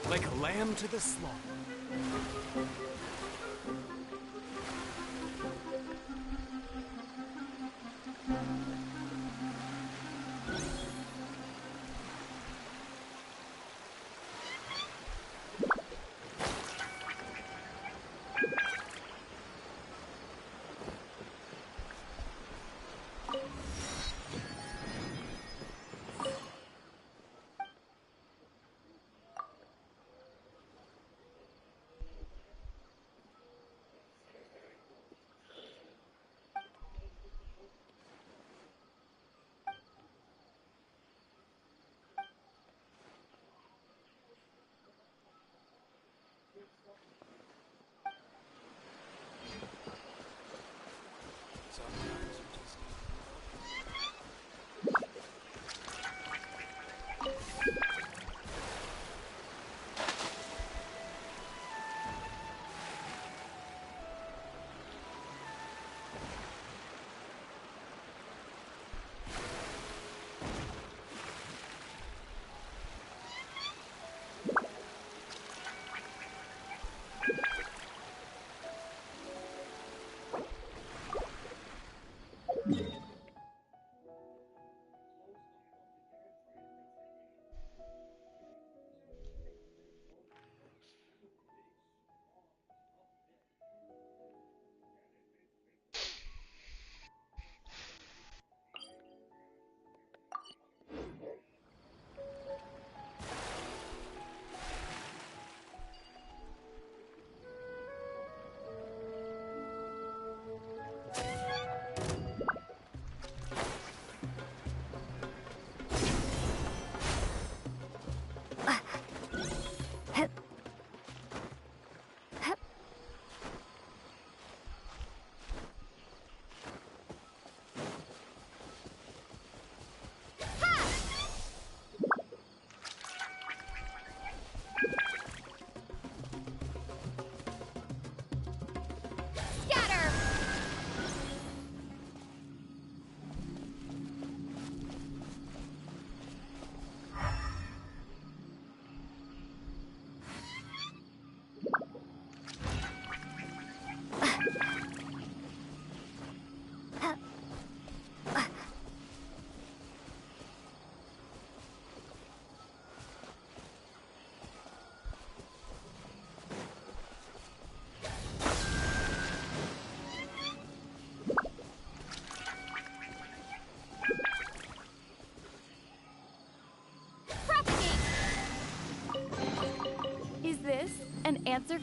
Like a lamb to the slaughter.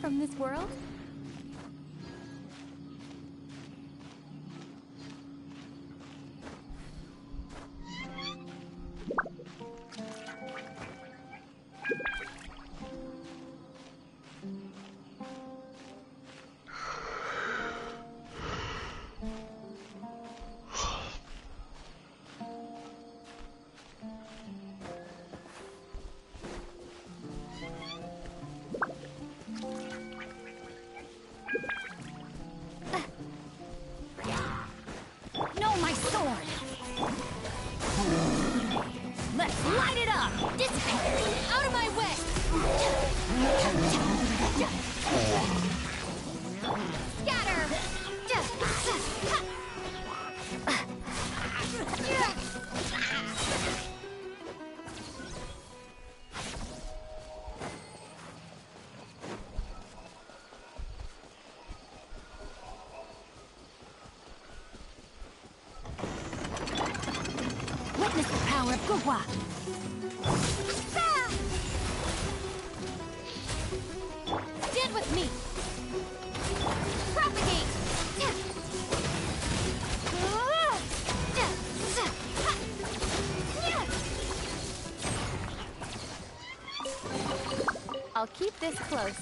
from this world? No, my sword! Let's light it up! Dissipate! Out of my way! Scatter! Witness the power of Gugwa! Stand with me! Propagate! I'll keep this close.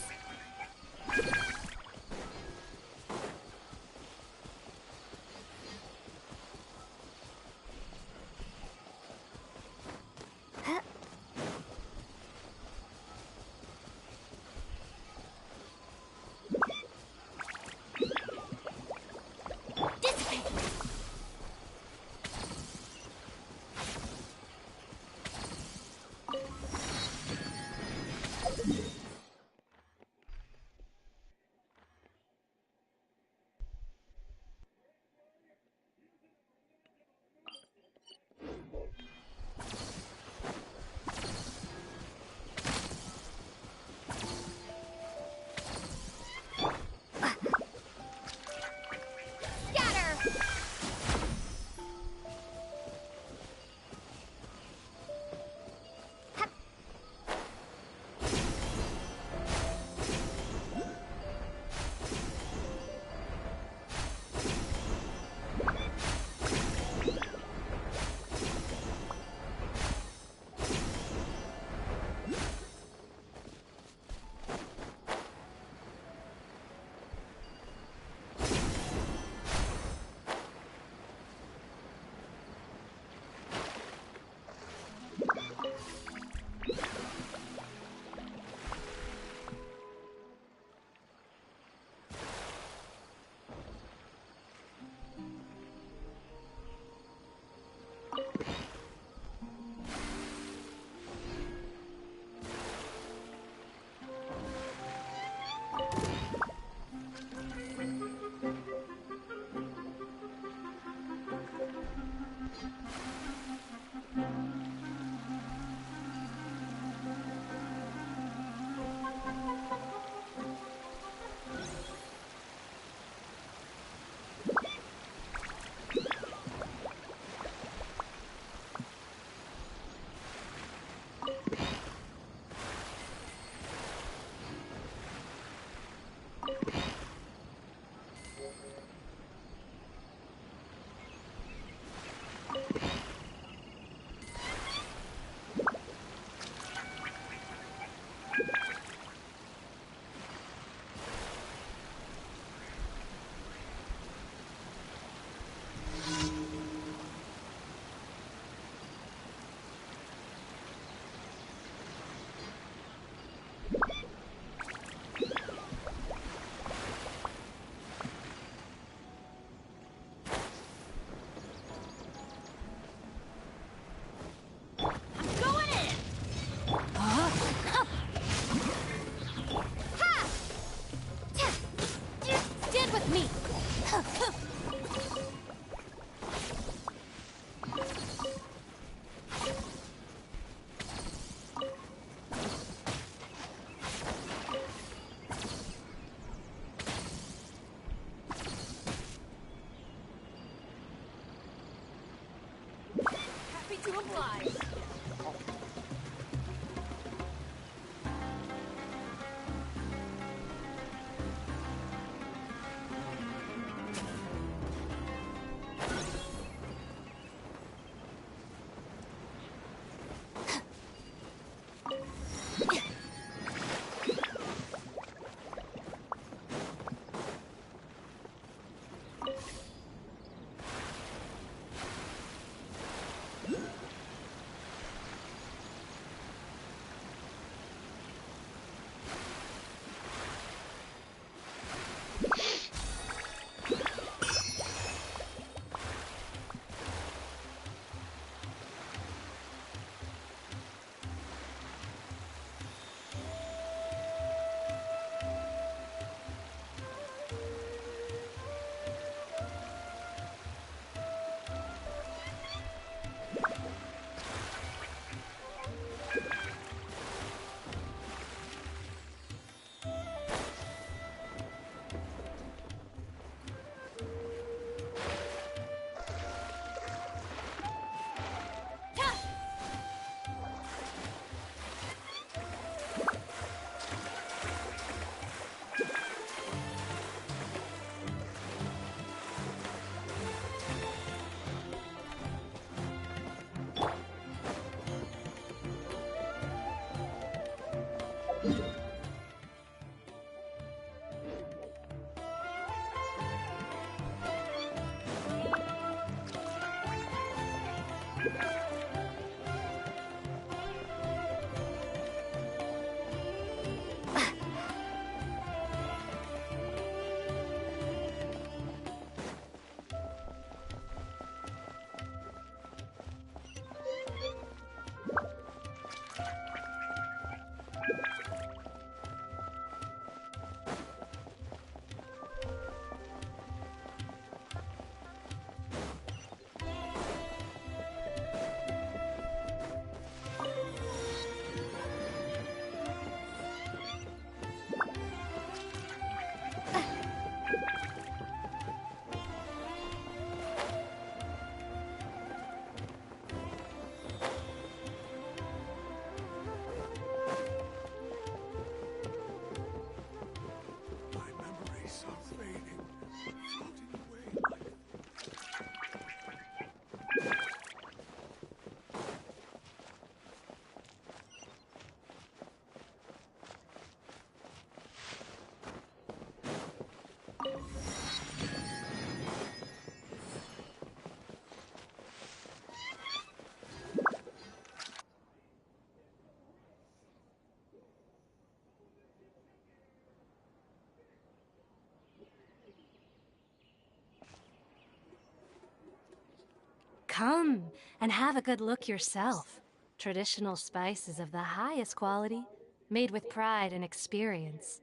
Come and have a good look yourself. Traditional spices of the highest quality, made with pride and experience.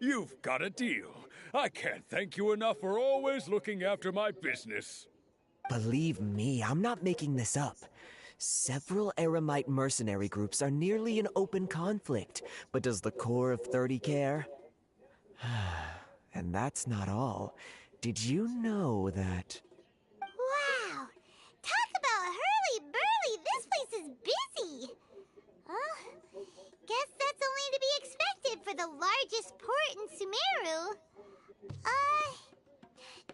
You've got a deal. I can't thank you enough for always looking after my business. Believe me, I'm not making this up. Several Eremite mercenary groups are nearly in open conflict, but does the core of 30 care? And that's not all. Did you know that... Wow! Talk about hurly-burly! This place is busy! Well, guess that's only to be expected for the largest port in Sumeru.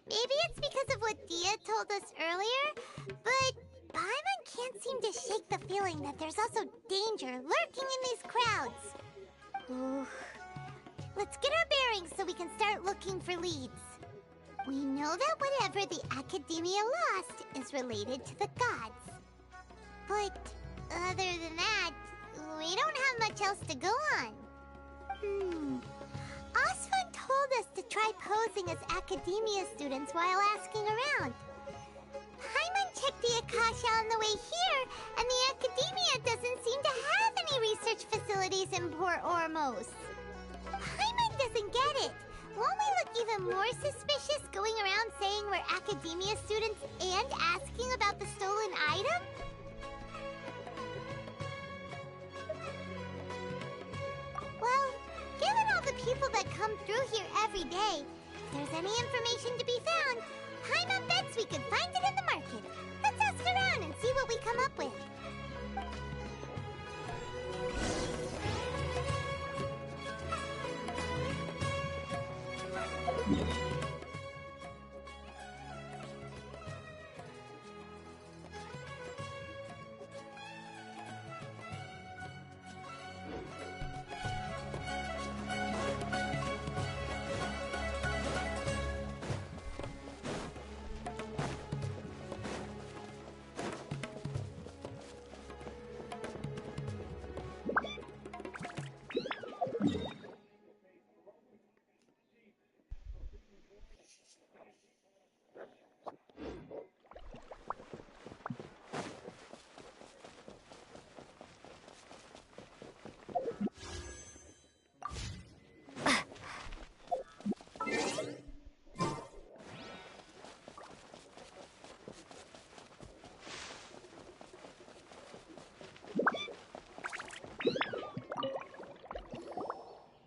Maybe it's because of what Dia told us earlier, but Paimon can't seem to shake the feeling that there's also danger lurking in these crowds. Ooh. Let's get our bearings so we can start looking for leads. We know that whatever the Academia lost is related to the gods. But other than that, we don't have much else to go on. Osvan told us to try posing as Academia students while asking around. Paimon checked the Akasha on the way here, and the Academia doesn't seem to have any research facilities in Port Ormos. Paimon doesn't get it. Won't we look even more suspicious going around saying we're Academia students and asking about the stolen item? Well, given all the people that come through here every day, if there's any information to be found, Paimon bets we could find it in the market. Let's ask around and see what we come up with.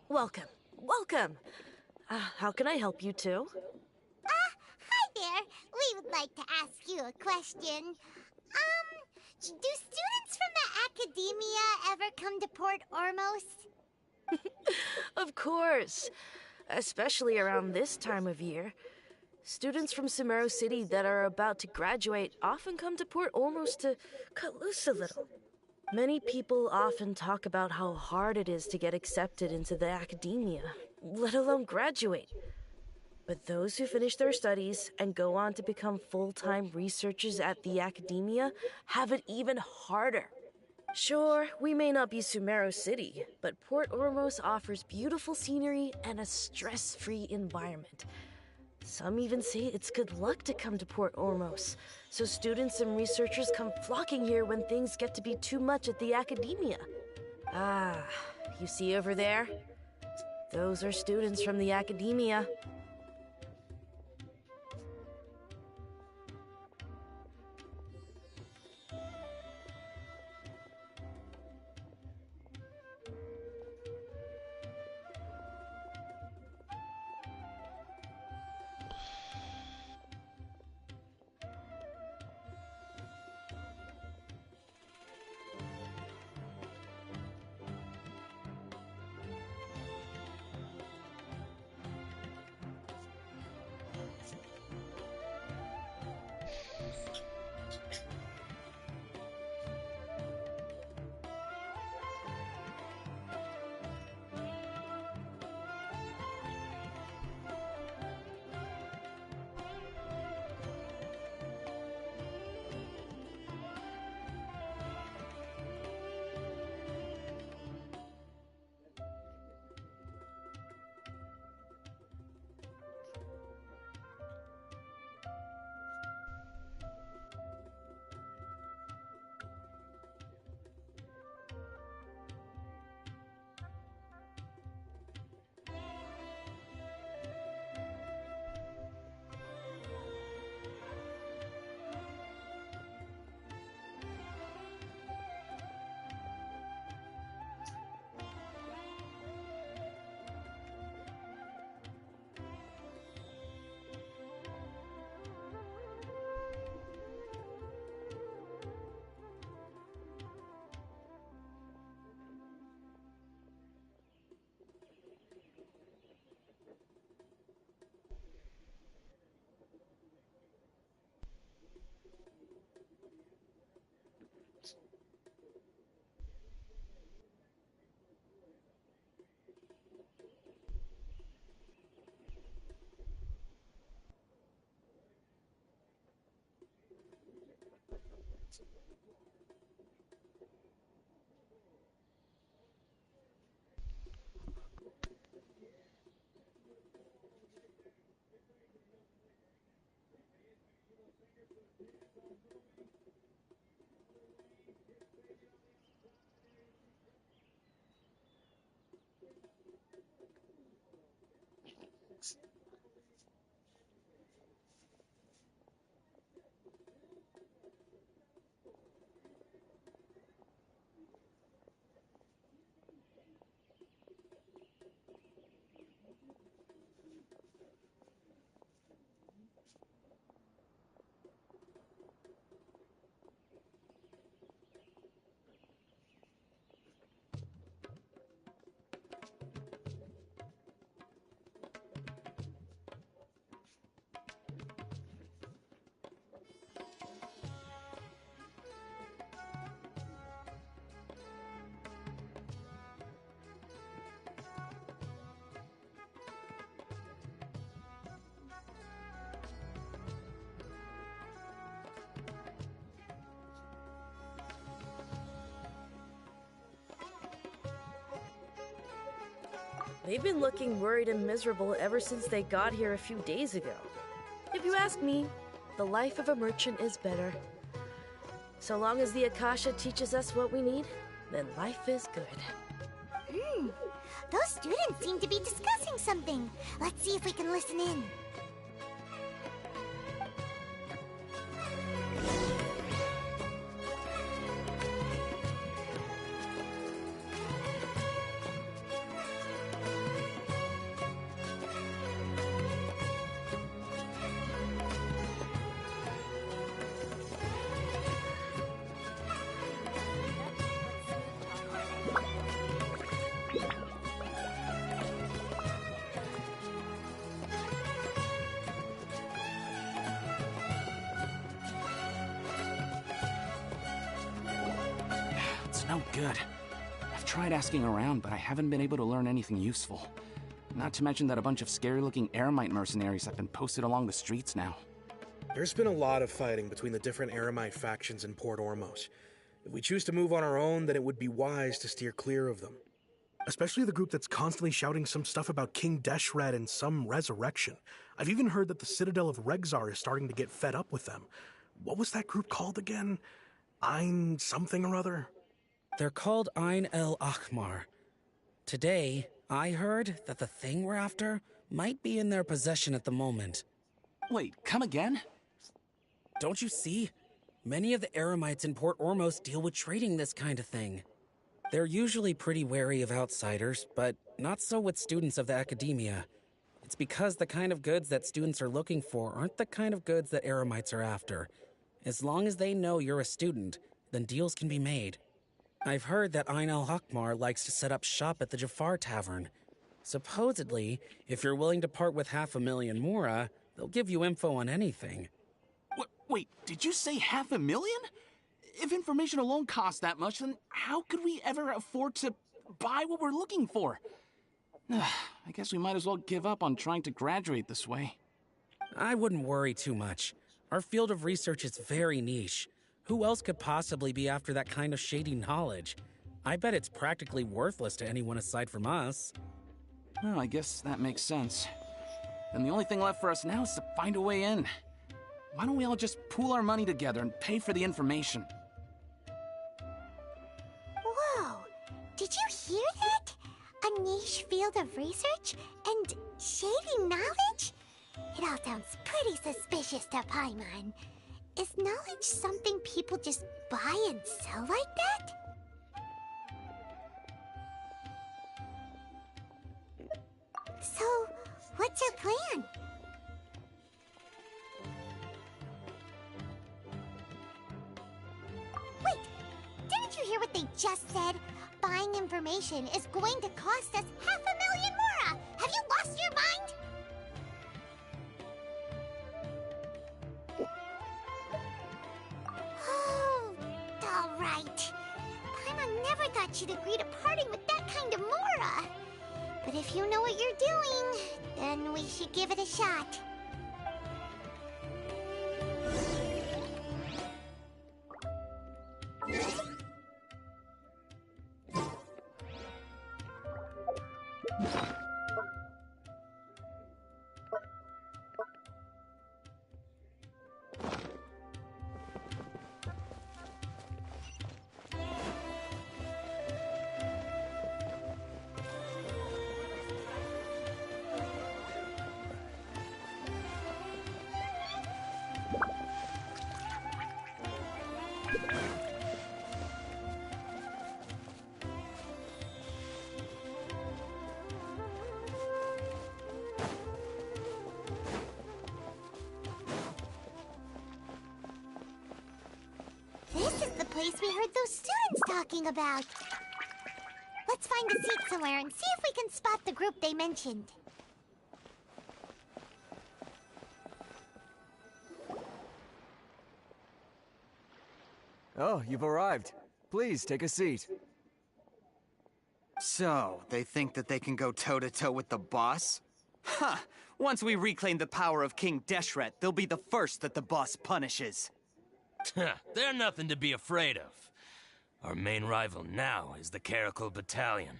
Welcome. Welcome. How can I help you two? Hi there. We would like to ask you a question. Do students from the Academia ever come to Port Ormos? Of course. Especially around this time of year. Students from Sumeru City that are about to graduate often come to Port Ormos to cut loose a little. Many people often talk about how hard it is to get accepted into the Academia, let alone graduate. But those who finish their studies and go on to become full-time researchers at the academia have it even harder. Sure, we may not be Sumeru City, but Port Ormos offers beautiful scenery and a stress-free environment. Some even say it's good luck to come to Port Ormos, so students and researchers come flocking here when things get to be too much at the academia. Ah, you see over there? Those are students from the academia. They've been looking worried and miserable ever since they got here a few days ago. If you ask me, the life of a merchant is better. So long as the Akasha teaches us what we need, then life is good. Those students seem to be discussing something. Let's see if we can listen in. It's no good. I've tried asking around, but I haven't been able to learn anything useful. Not to mention that a bunch of scary-looking Eremite mercenaries have been posted along the streets now. There's been a lot of fighting between the different Eremite factions in Port Ormos. If we choose to move on our own, then it would be wise to steer clear of them. Especially the group that's constantly shouting some stuff about King Deshret and some resurrection. I've even heard that the Citadel of Regzar is starting to get fed up with them. What was that group called again? Ein something or other? They're called Ein El Akhmar. Today, I heard that the thing we're after might be in their possession at the moment. Wait, come again? Don't you see? Many of the Eremites in Port Ormos deal with trading this kind of thing. They're usually pretty wary of outsiders, but not so with students of the academia. It's because the kind of goods that students are looking for aren't the kind of goods that Eremites are after. As long as they know you're a student, then deals can be made. I've heard that Ein al-Hakmar likes to set up shop at the Jafar Tavern. Supposedly, if you're willing to part with 500,000 mora, they'll give you info on anything. Wait, did you say 500,000? If information alone costs that much, then how could we ever afford to buy what we're looking for? I guess we might as well give up on trying to graduate this way. I wouldn't worry too much. Our field of research is very niche. Who else could possibly be after that kind of shady knowledge? I bet it's practically worthless to anyone aside from us. Well, I guess that makes sense. Then the only thing left for us now is to find a way in. Why don't we all just pool our money together and pay for the information? Whoa! Did you hear that? A niche field of research and shady knowledge? It all sounds pretty suspicious to Paimon. Is knowledge something people just buy and sell like that? So, what's your plan? Wait, didn't you hear what they just said? Buying information is going to cost us 500,000 mora! Have you lost your mind? Oh, all right. Paimon never thought she'd agree to parting with that kind of mora. But if you know what you're doing, then we should give it a shot. This is the place we heard those students talking about. Let's find a seat somewhere and see if we can spot the group they mentioned. Oh, you've arrived. Please, take a seat. So, they think that they can go toe-to-toe with the boss? Huh! Once we reclaim the power of King Deshret, they'll be the first that the boss punishes. They're nothing to be afraid of. Our main rival now is the Caracal Battalion.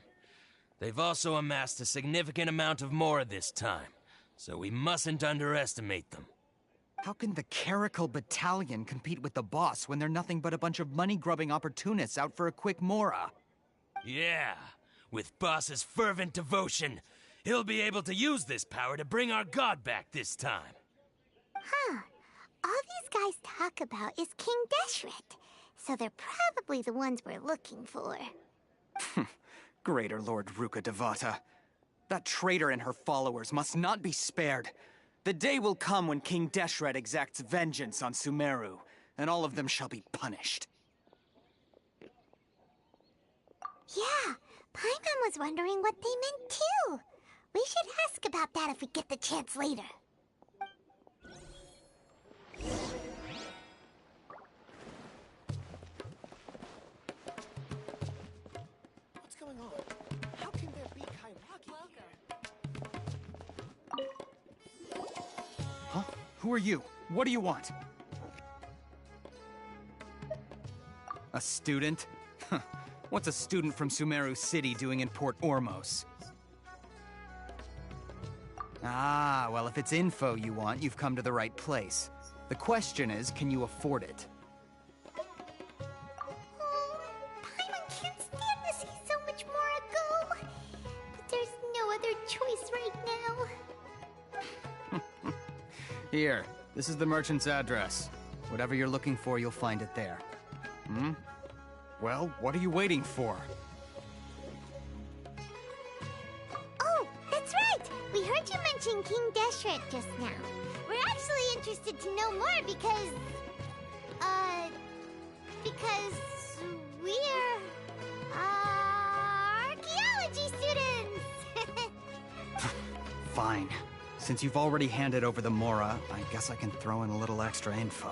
They've also amassed a significant amount of mora this time, so we mustn't underestimate them. How can the Caracal Battalion compete with the boss when they're nothing but a bunch of money-grubbing opportunists out for a quick mora? Yeah, with boss's fervent devotion, he'll be able to use this power to bring our god back this time. Huh. All these guys talk about is King Deshret, so they're probably the ones we're looking for. Greater Lord Ruka Devata. That traitor and her followers must not be spared. The day will come when King Deshret exacts vengeance on Sumeru, and all of them shall be punished. Yeah, Paimon was wondering what they meant too. We should ask about that if we get the chance later. What's going on? How can there be Kairaki here? Who are you? What do you want? A student? What's a student from Sumeru City doing in Port Ormos? Ah, well, if it's info you want, you've come to the right place. The question is, can you afford it? Paimon can't stand to see so much more go. But there's no other choice right now. Here, this is the merchant's address. Whatever you're looking for, you'll find it there. Well, what are you waiting for? Oh, that's right! We heard you mention King Deshret just now. We're actually interested to know more because we're, archaeology students! Fine. Since you've already handed over the Mora, I guess I can throw in a little extra info.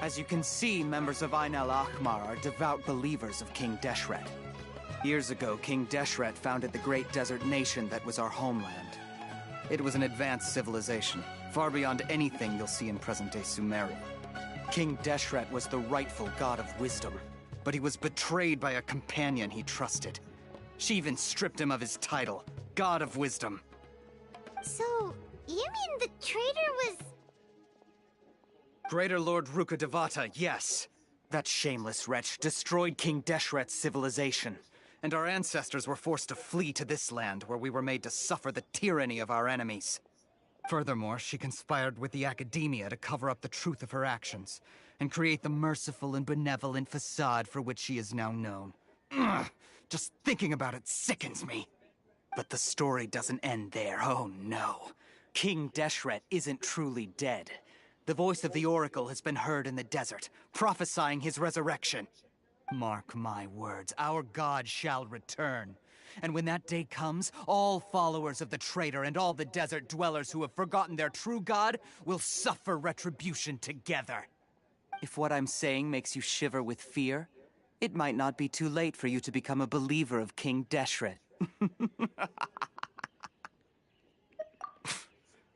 As you can see, members of Ainel Akhmar are devout believers of King Deshret. Years ago, King Deshret founded the great desert nation that was our homeland. It was an advanced civilization, far beyond anything you'll see in present-day Sumeru. King Deshret was the rightful god of wisdom, but he was betrayed by a companion he trusted. She even stripped him of his title, God of Wisdom. So, you mean the traitor was... Greater Lord Ruka Devata, yes. That shameless wretch destroyed King Deshret's civilization, and our ancestors were forced to flee to this land where we were made to suffer the tyranny of our enemies. Furthermore, she conspired with the Academia to cover up the truth of her actions, and create the merciful and benevolent facade for which she is now known. Ugh, just thinking about it sickens me. But the story doesn't end there, oh no. King Deshret isn't truly dead. The voice of the Oracle has been heard in the desert, prophesying his resurrection. Mark my words, our god shall return. And when that day comes, all followers of the traitor and all the desert dwellers who have forgotten their true god will suffer retribution together. If what I'm saying makes you shiver with fear, it might not be too late for you to become a believer of King Deshret.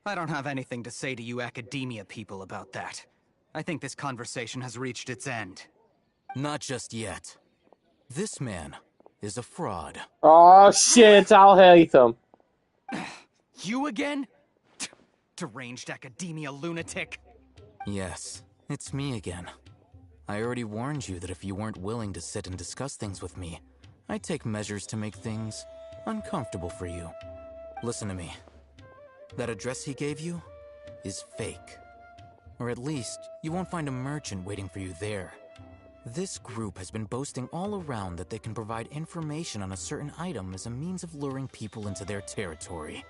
I don't have anything to say to you Academia people about that. I think this conversation has reached its end. Not just yet. This man is a fraud. Oh shit, I'll hate them. You again? Deranged Academia lunatic. Yes, it's me again. I already warned you that if you weren't willing to sit and discuss things with me, I'd take measures to make things uncomfortable for you. Listen to me. That address he gave you is fake. Or at least, you won't find a merchant waiting for you there. This group has been boasting all around that they can provide information on a certain item as a means of luring people into their territory.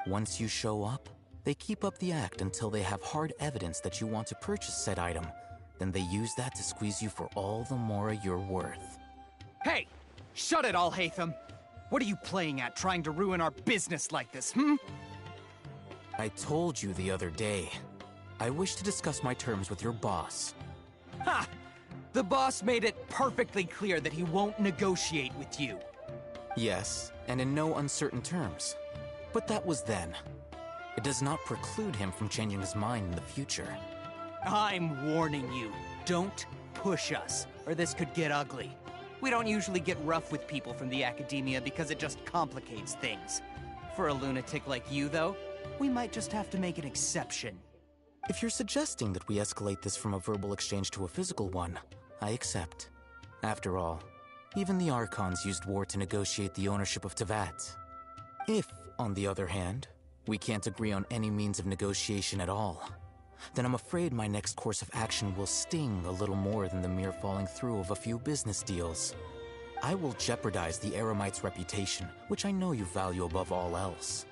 Once you show up, they keep up the act until they have hard evidence that you want to purchase said item. Then they use that to squeeze you for all the Mora you're worth. Hey! Shut it all, Hatham! What are you playing at, trying to ruin our business like this, I told you the other day. I wish to discuss my terms with your boss. Ha! The boss made it perfectly clear that he won't negotiate with you. Yes, and in no uncertain terms. But that was then. It does not preclude him from changing his mind in the future. I'm warning you. Don't push us, or this could get ugly. We don't usually get rough with people from the Academia because it just complicates things. For a lunatic like you, though, we might just have to make an exception. If you're suggesting that we escalate this from a verbal exchange to a physical one, I accept. After all, even the Archons used war to negotiate the ownership of Tevat. If, on the other hand, we can't agree on any means of negotiation at all, then I'm afraid my next course of action will sting a little more than the mere falling through of a few business deals. I will jeopardize the Eremite's reputation, which I know you value above all else.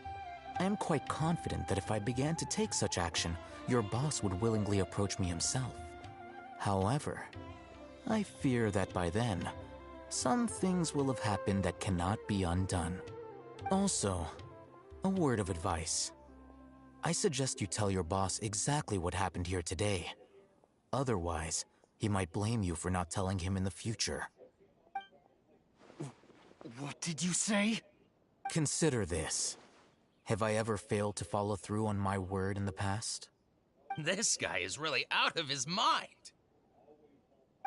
I am quite confident that if I began to take such action, your boss would willingly approach me himself. However, I fear that by then, some things will have happened that cannot be undone. Also, a word of advice. I suggest you tell your boss exactly what happened here today. Otherwise, he might blame you for not telling him in the future. What did you say? Consider this. Have I ever failed to follow through on my word in the past? This guy is really out of his mind.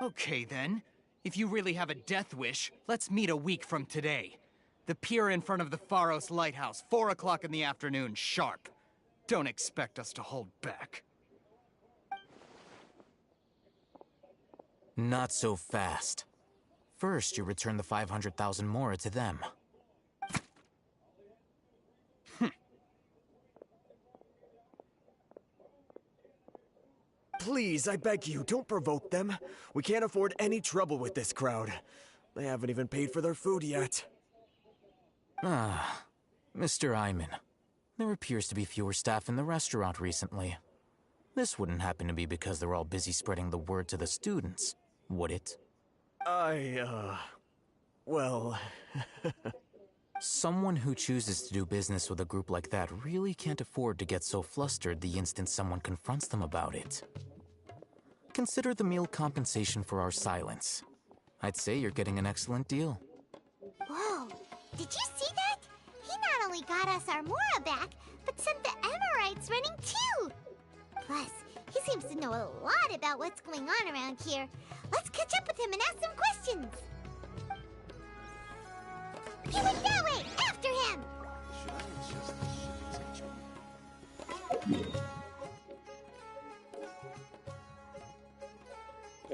Okay then. If you really have a death wish, let's meet a week from today. The pier in front of the Pharos Lighthouse, 4 o'clock in the afternoon, sharp. Don't expect us to hold back. Not so fast. First, you return the 500,000 Mora to them. Please, I beg you, don't provoke them. We can't afford any trouble with this crowd. They haven't even paid for their food yet. Ah, Mr. Iman. There appears to be fewer staff in the restaurant recently. This wouldn't happen to be because they're all busy spreading the word to the students, would it? Well... Someone who chooses to do business with a group like that really can't afford to get so flustered the instant someone confronts them about it. Consider the meal compensation for our silence. I'd say you're getting an excellent deal. Whoa, did you see that? He not only got us our Mora back, but sent the Emirites running too! Plus, he seems to know a lot about what's going on around here. Let's catch up with him and ask some questions! He went that way! After him!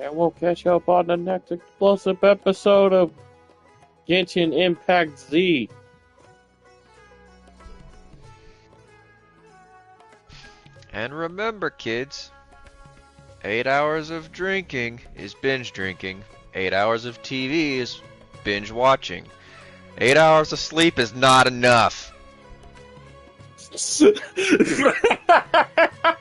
And we'll catch up on the next explosive episode of Genshin Impact Z. And remember, kids, 8 hours of drinking is binge drinking. 8 hours of TV is binge watching. 8 hours of sleep is not enough.